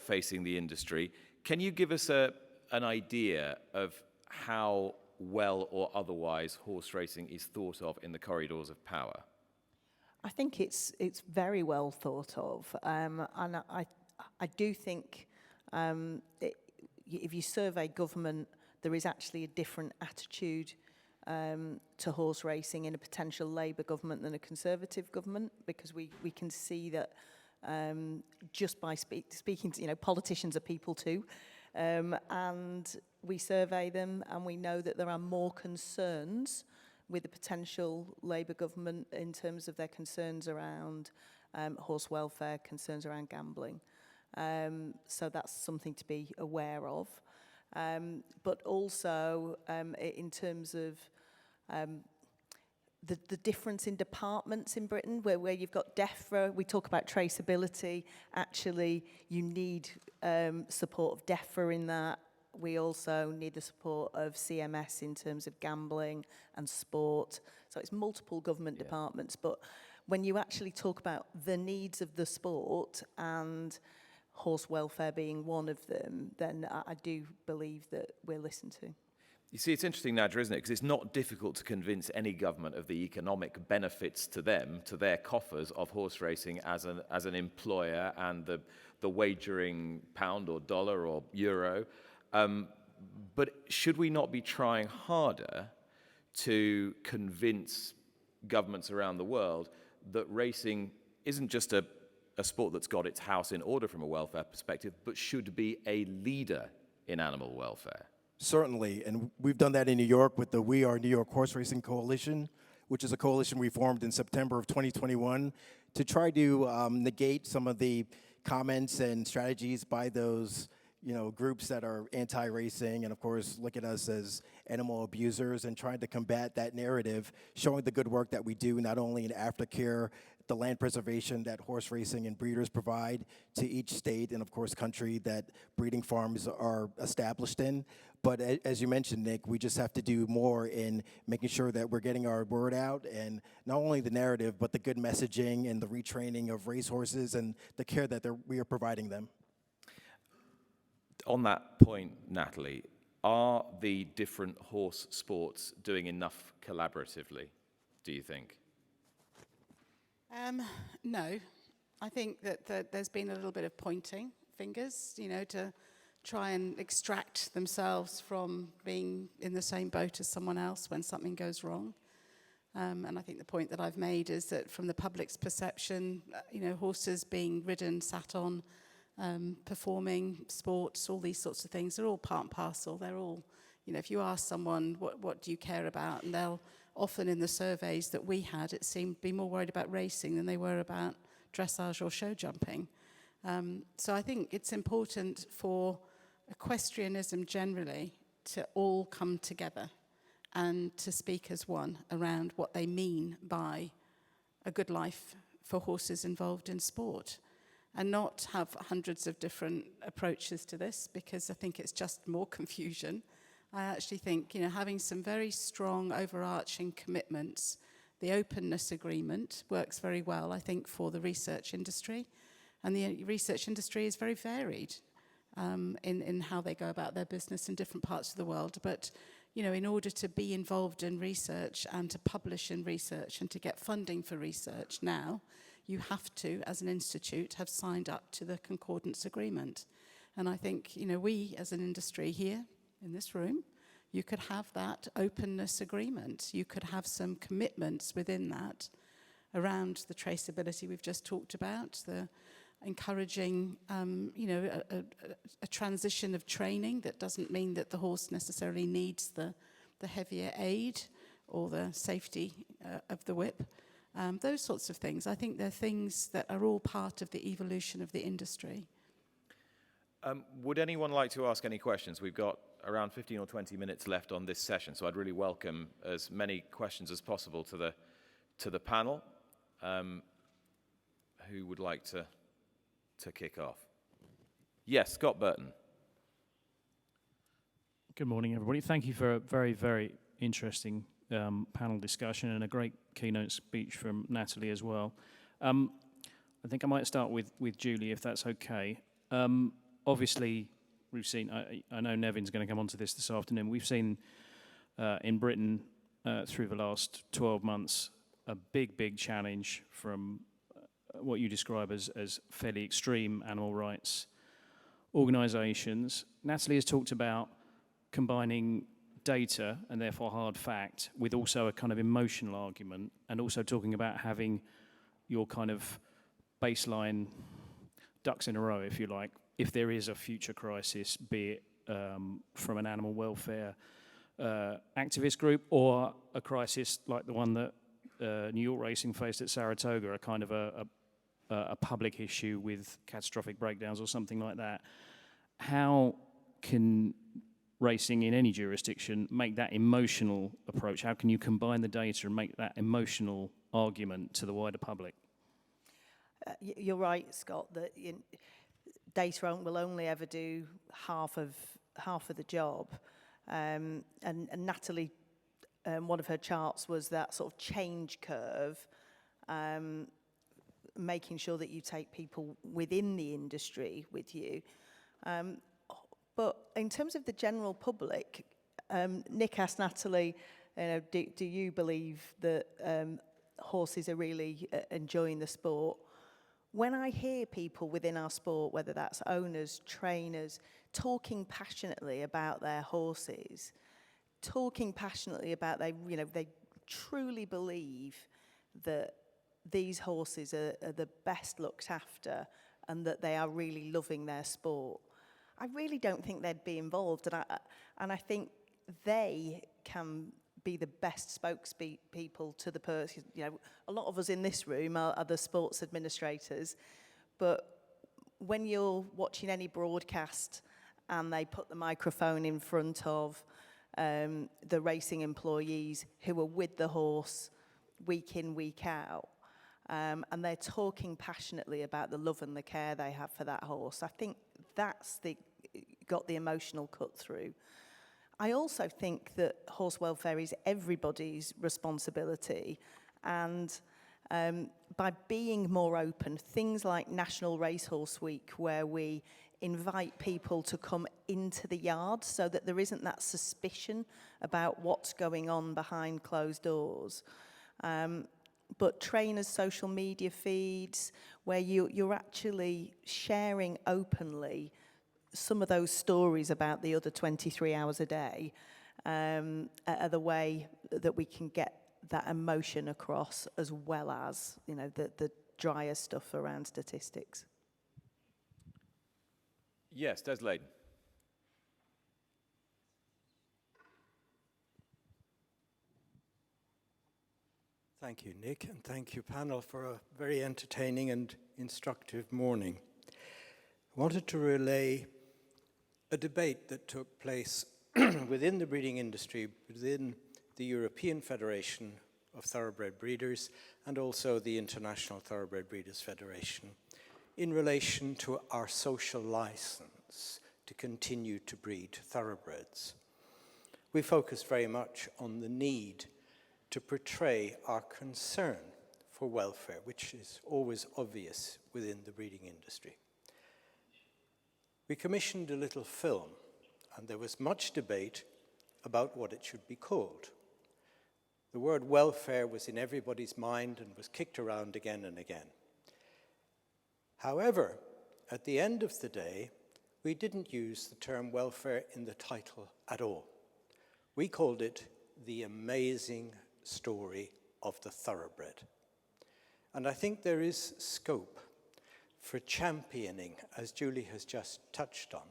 facing the industry. Can you give us an idea of how well or otherwise horse racing is thought of in the corridors of power? I think it's very well thought of, and I do think if you survey government, there is actually a different attitude to horse racing in a potential Labour government than a Conservative government, because we can see that just by speaking to, politicians are people too, and we survey them and we know that there are more concerns with the potential Labour government in terms of their concerns around horse welfare, concerns around gambling. So that's something to be aware of. But also in terms of the difference in departments in Britain, where you've got DEFRA, we talk about traceability, actually you need support of DEFRA in that. We also need the support of CMS in terms of gambling and sport. So it's multiple government departments, but when you actually talk about the needs of the sport and horse welfare being one of them, then I do believe that we're listened to. You see, it's interesting, Nadia, isn't it? Because it's not difficult to convince any government of the economic benefits to them, to their coffers, of horse racing as an employer and the wagering pound or dollar or euro. But should we not be trying harder to convince governments around the world that racing isn't just a sport that's got its house in order from a welfare perspective, but should be a leader in animal welfare. Certainly, and we've done that in New York with the We Are New York Horse Racing Coalition, which is a coalition we formed in September of 2021 to try to negate some of the comments and strategies by those groups that are anti-racing and, of course, look at us as animal abusers, and trying to combat that narrative, showing the good work that we do not only in aftercare, the land preservation that horse racing and breeders provide to each state and, of course, country that breeding farms are established in. But as you mentioned, Nick, we just have to do more in making sure that we're getting our word out, and not only the narrative, but the good messaging and the retraining of racehorses and the care that we are providing them. On that point, Natalie, are the different horse sports doing enough collaboratively, do you think? No. I think that there's been a little bit of pointing fingers, to try and extract themselves from being in the same boat as someone else when something goes wrong. And I think the point that I've made is that from the public's perception, horses being ridden, sat on, performing, sports, all these sorts of things, they're all part and parcel. They're all, if you ask someone, what do you care about? And they'll often in the surveys that we had, it seemed to be more worried about racing than they were about dressage or show jumping. So I think it's important for equestrianism generally to all come together and to speak as one around what they mean by a good life for horses involved in sport, and not have hundreds of different approaches to this, because I think it's just more confusion. I actually think, having some very strong overarching commitments, the openness agreement works very well, I think, for the research industry. And the research industry is very varied in how they go about their business in different parts of the world. But, in order to be involved in research and to publish in research and to get funding for research now, you have to, as an institute, have signed up to the Concordance Agreement. And I think, we as an industry here in this room, you could have that openness agreement. You could have some commitments within that around the traceability we've just talked about, the encouraging, a transition of training that doesn't mean that the horse necessarily needs the heavier aid or the safety of the whip. Those sorts of things. I think they're things that are all part of the evolution of the industry. Would anyone like to ask any questions? We've got around 15 or 20 minutes left on this session, so I'd really welcome as many questions as possible to the panel. Who would like to kick off? Yes, Scott Burton. Good morning, everybody. Thank you for a very, very interesting panel discussion and a great keynote speech from Natalie as well. I think I might start with Julie, if that's okay. Obviously, we've seen, I know Nevin's going to come on to this afternoon, we've seen in Britain through the last 12 months a big challenge from what you describe as fairly extreme animal rights organisations. Natalie has talked about combining data and therefore hard fact with also a kind of emotional argument, and also talking about having your kind of baseline ducks in a row, if you like, if there is a future crisis, be it from an animal welfare activist group or a crisis like the one that New York Racing faced at Saratoga, a kind of a public issue with catastrophic breakdowns or something like that. How can racing in any jurisdiction make that emotional approach? How can you combine the data and make that emotional argument to the wider public? You're right, Scott, that data will only ever do half of the job. And Natalie, one of her charts was that sort of change curve, making sure that you take people within the industry with you. But in terms of the general public, Nick asked Natalie, do you believe that horses are really enjoying the sport? When I hear people within our sport, whether that's owners, trainers, talking passionately about their horses, talking passionately about they truly believe that these horses are the best looked after and that they are really loving their sport, I really don't think they'd be involved. And I think they can be the best spokespeople to the person. You know, a lot of us in this room are the sports administrators, but when you're watching any broadcast and they put the microphone in front of the racing employees who are with the horse week in, week out, and they're talking passionately about the love and the care they have for that horse, I think that's got the emotional cut through. I also think that horse welfare is everybody's responsibility, and by being more open, things like National Racehorse Week, where we invite people to come into the yard so that there isn't that suspicion about what's going on behind closed doors. But trainers' social media feeds, where you're actually sharing openly some of those stories about the other 23 hours a day, are the way that we can get that emotion across, as well as, you know, the drier stuff around statistics. Yes, Des Layden. Thank you, Nick, and thank you, panel, for a very entertaining and instructive morning. I wanted to relay a debate that took place within the breeding industry, within the European Federation of Thoroughbred Breeders and also the International Thoroughbred Breeders Federation, in relation to our social license to continue to breed thoroughbreds. We focused very much on the need to portray our concern for welfare, which is always obvious within the breeding industry. We commissioned a little film, and there was much debate about what it should be called. The word welfare was in everybody's mind and was kicked around again and again. However, at the end of the day, we didn't use the term welfare in the title at all. We called it The Amazing Story of the Thoroughbred. And I think there is scope for championing, as Julie has just touched on,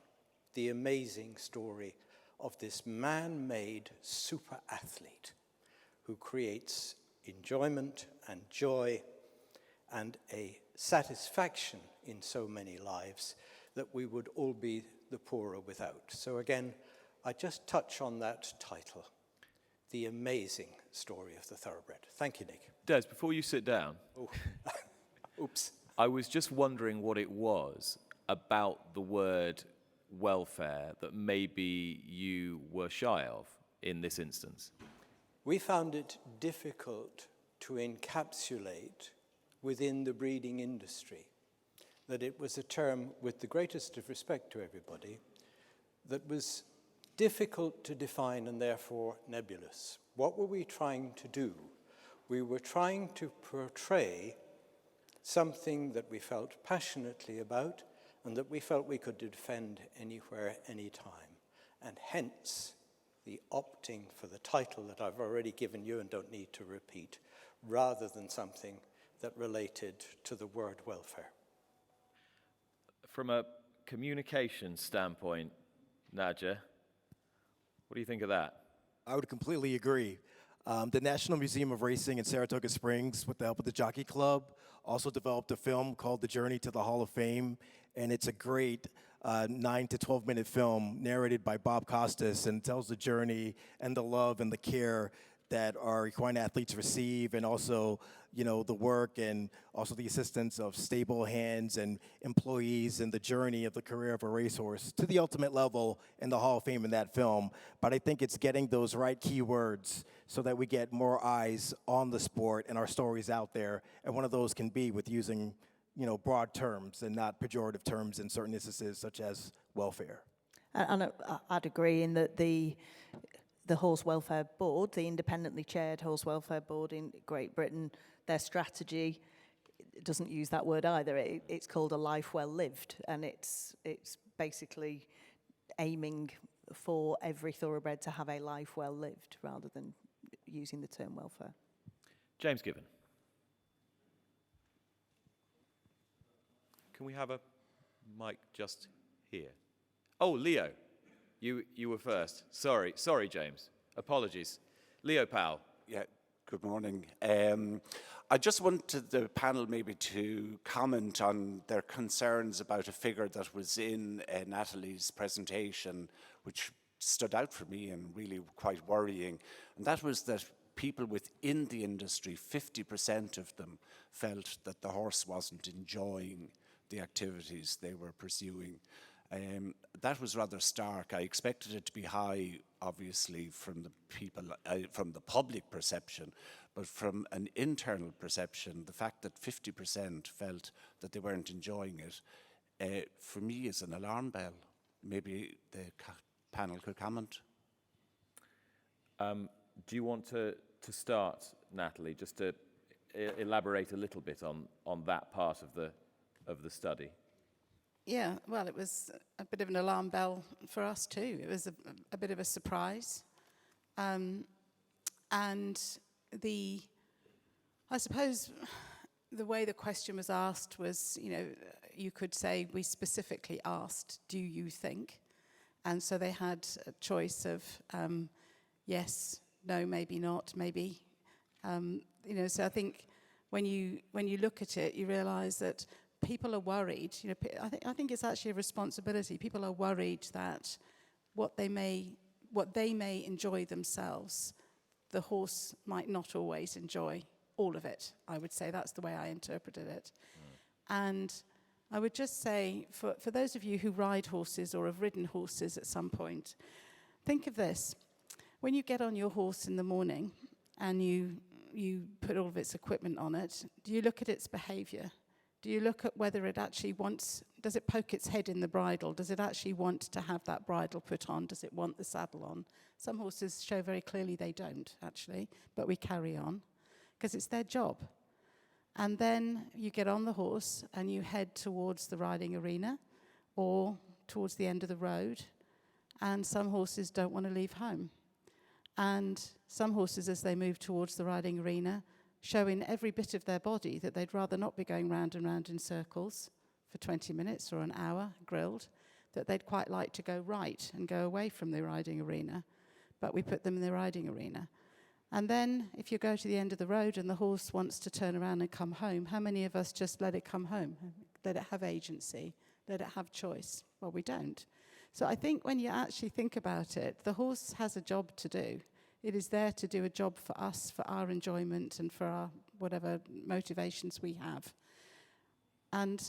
the amazing story of this man-made super athlete who creates enjoyment and joy and a satisfaction in so many lives that we would all be the poorer without. So again, I just touch on that title, The Amazing Story of the Thoroughbred. Thank you, Nick. Des, before you sit down, Oops. I was just wondering what it was about the word welfare that maybe you were shy of in this instance. We found it difficult to encapsulate within the breeding industry that it was a term, with the greatest of respect to everybody, that was difficult to define and therefore nebulous. What were we trying to do? We were trying to portray something that we felt passionately about and that we felt we could defend anywhere, anytime. And hence, the opting for the title that I've already given you and don't need to repeat, rather than something that related to the word welfare. From a communication standpoint, Nadja, what do you think of that? I would completely agree. The National Museum of Racing in Saratoga Springs, with the help of the Jockey Club, also developed a film called The Journey to the Hall of Fame, and it's a great 9 to 12-minute film narrated by Bob Costas, and tells the journey and the love and the care that our equine athletes receive, and also, you know, the work and also the assistance of stable hands and employees, and the journey of the career of a racehorse to the ultimate level in the Hall of Fame in that film. But I think it's getting those right keywords so that we get more eyes on the sport and our stories out there. And one of those can be with using, you know, broad terms and not pejorative terms in certain instances, such as welfare. And I'd agree in that the Horse Welfare Board, the independently chaired Horse Welfare Board in Great Britain, their strategy doesn't use that word either. It's called A Life Well Lived, and it's basically aiming for every thoroughbred to have a life well lived rather than using the term welfare. James Given. can we have a mic just here? Oh, Leo, you were first. Sorry, James. Apologies. Leo Powell. Yeah, good morning. I just wanted the panel maybe to comment on their concerns about a figure that was in Natalie's presentation, which stood out for me and really quite worrying. And that was that people within the industry, 50% of them, felt that the horse wasn't enjoying the activities they were pursuing. That was rather stark. I expected it to be high, obviously, from the people, from the public perception, but from an internal perception, the fact that 50% felt that they weren't enjoying it, for me is an alarm bell. Maybe the panel could comment. Do you want to start, Natalie, just to elaborate a little bit on that part of the study? Yeah, well, it was a bit of an alarm bell for us too. It was a bit of a surprise. And I suppose the way the question was asked was, you could say we specifically asked, do you think? And so they had a choice of yes, no, maybe not, maybe. So I think when you look at it, you realise that people are worried. I think it's actually a responsibility. People are worried that what they may enjoy themselves, the horse might not always enjoy all of it. I would say that's the way I interpreted it. And I would just say, for those of you who ride horses or have ridden horses at some point, think of this. When you get on your horse in the morning and you put all of its equipment on it, do you look at its behaviour? Do you look at whether it actually does it poke its head in the bridle? Does it actually want to have that bridle put on? Does it want the saddle on? Some horses show very clearly they don't, actually, but we carry on because it's their job. And then you get on the horse and you head towards the riding arena or towards the end of the road, and some horses don't want to leave home. And some horses, as they move towards the riding arena, show in every bit of their body that they'd rather not be going round and round in circles for 20 minutes or an hour grilled, that they'd quite like to go right and go away from the riding arena, but we put them in the riding arena. And then if you go to the end of the road and the horse wants to turn around and come home, how many of us just let it come home, let it have agency, let it have choice? Well, we don't. So I think when you actually think about it, the horse has a job to do. It is there to do a job for us, for our enjoyment and for our whatever motivations we have. And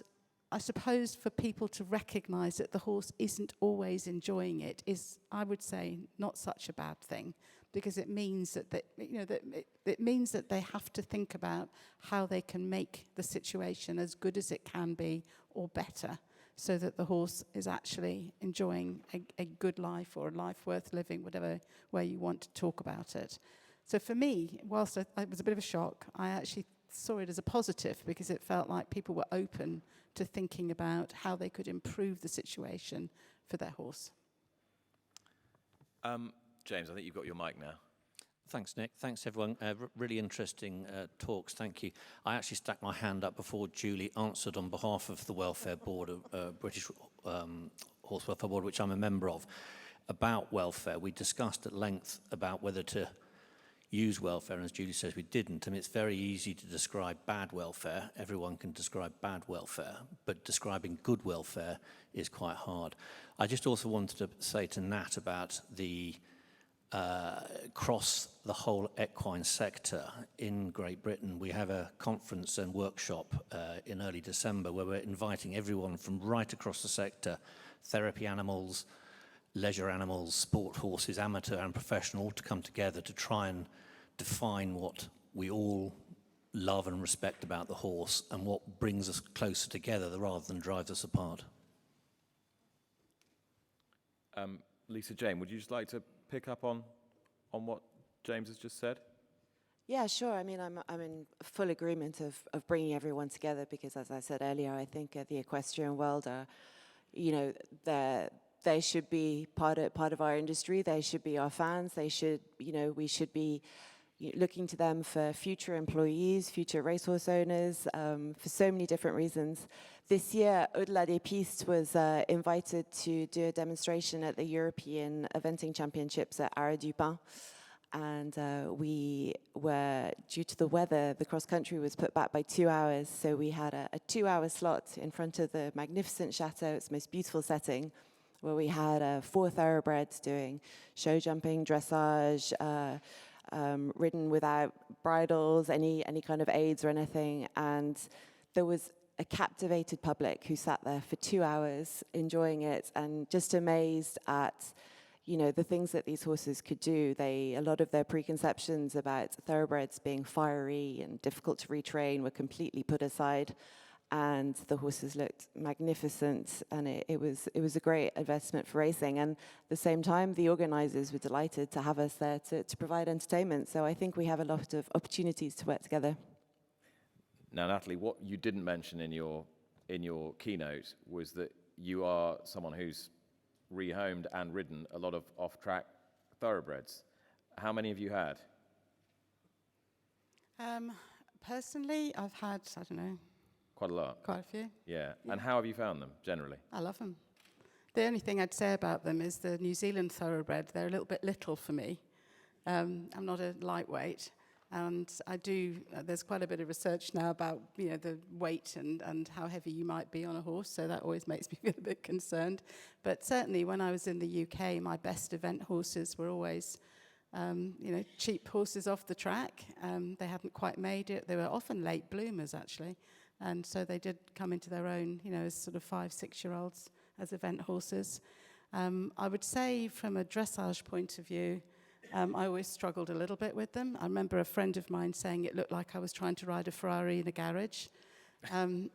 I suppose for people to recognise that the horse isn't always enjoying it is, I would say, not such a bad thing, because it means that it means that they have to think about how they can make the situation as good as it can be or better, so that the horse is actually enjoying a good life or a life worth living, whatever way you want to talk about it. So for me, whilst it was a bit of a shock, I actually saw it as a positive because it felt like people were open to thinking about how they could improve the situation for their horse. James, I think you've got your mic now. Thanks, Nick. Thanks, everyone. Really interesting talks. Thank you. I actually stuck my hand up before Julie answered on behalf of the Welfare Board, British Horse Welfare Board, which I'm a member of, about welfare. We discussed at length about whether to use welfare, and as Julie says, we didn't. I mean, it's very easy to describe bad welfare. Everyone can describe bad welfare, but describing good welfare is quite hard. I just also wanted to say to Nat about the across the whole equine sector in Great Britain, we have a conference and workshop in early December where we're inviting everyone from right across the sector, therapy animals, leisure animals, sport horses, amateur and professional, to come together to try and define what we all love and respect about the horse and what brings us closer together rather than drives us apart. Lisa Jane, would you just like to pick up on what James has just said? Yeah, sure. I mean, I'm in full agreement of bringing everyone together because, as I said earlier, I think the equestrian world are, they should be part of our industry. They should be our fans. They should, we should be, looking to them for future employees, future racehorse owners, for so many different reasons. This year, Au-delà des Pistes was invited to do a demonstration at the European Eventing Championships at Arras du Pin. And we were, due to the weather, the cross-country was put back by 2 hours. So we had a 2-hour slot in front of the magnificent chateau, its most beautiful setting, where we had 4 thoroughbreds doing show jumping, dressage, ridden without bridles, any kind of aids or anything. And there was a captivated public who sat there for 2 hours enjoying it and just amazed at, you know, the things that these horses could do. A lot of their preconceptions about thoroughbreds being fiery and difficult to retrain were completely put aside, and the horses looked magnificent, and it was a great investment for racing. And at the same time, the organizers were delighted to have us there to provide entertainment. So I think we have a lot of opportunities to work together. Now, Natalie, what you didn't mention in your keynote was that you are someone who's rehomed and ridden a lot of off-track thoroughbreds. How many have you had? Personally, I've had, I don't know, Quite a lot. quite a few. Yeah. And how have you found them generally? I love them. The only thing I'd say about them is the New Zealand thoroughbred, they're a little bit little for me. I'm not a lightweight, and there's quite a bit of research now about, you know, the weight and how heavy you might be on a horse, so that always makes me feel a bit concerned. But certainly when I was in the UK, my best event horses were always, cheap horses off the track. They hadn't quite made it. They were often late bloomers, actually. And so they did come into their own, you know, as sort of 5-6-year-olds as event horses. I would say from a dressage point of view, I always struggled a little bit with them. I remember a friend of mine saying it looked like I was trying to ride a Ferrari in a garage. They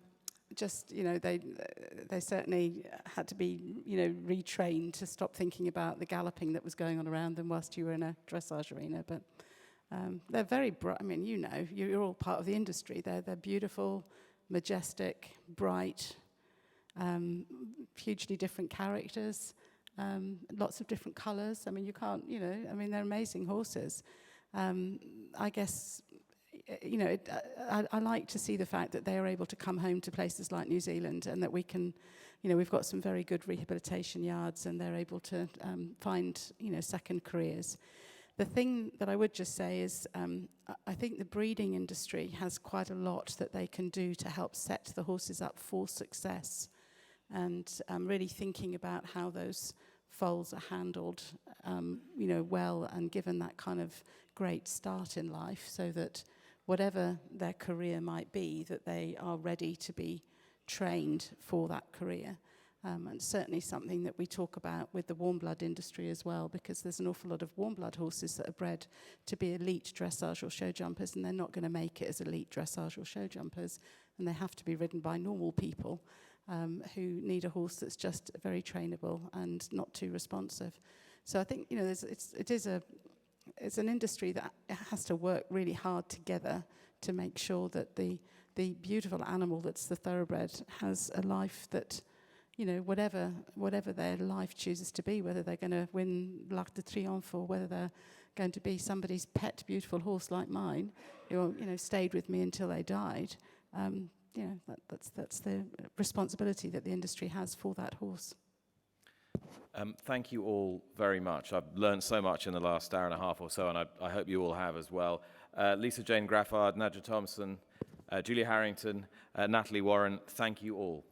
certainly had to be, you know, retrained to stop thinking about the galloping that was going on around them whilst you were in a dressage arena. But they're very bright. I mean, you know, you're all part of the industry. They're beautiful, majestic, bright, hugely different characters. Lots of different colours. I mean, you can't, you know, I mean, they're amazing horses. I guess, you know, I like to see the fact that they are able to come home to places like New Zealand, and that we can, you know, we've got some very good rehabilitation yards, and they're able to find, you know, second careers. The thing that I would just say is I think the breeding industry has quite a lot that they can do to help set the horses up for success. And really thinking about how those foals are handled, you know, well, and given that kind of great start in life, so that whatever their career might be, that they are ready to be trained for that career. And certainly something that we talk about with the warm blood industry as well, because there's an awful lot of warm blood horses that are bred to be elite dressage or show jumpers, and they're not going to make it as elite dressage or show jumpers, and they have to be ridden by normal people. Who need a horse that's just very trainable and not too responsive. So I think, you know, it's an industry that has to work really hard together to make sure that the beautiful animal that's the thoroughbred has a life that, you know, whatever their life chooses to be, whether they're going to win l'Arc de Triomphe or whether they're going to be somebody's pet beautiful horse like mine, who, you know, stayed with me until they died. You know, that's the responsibility that the industry has for that horse. Thank you all very much. I've learned so much in the last hour and a half or so, and I hope you all have as well. Lisa Jane Graffard, Nadja Thompson, Julia Harrington, Natalie Warren, thank you all.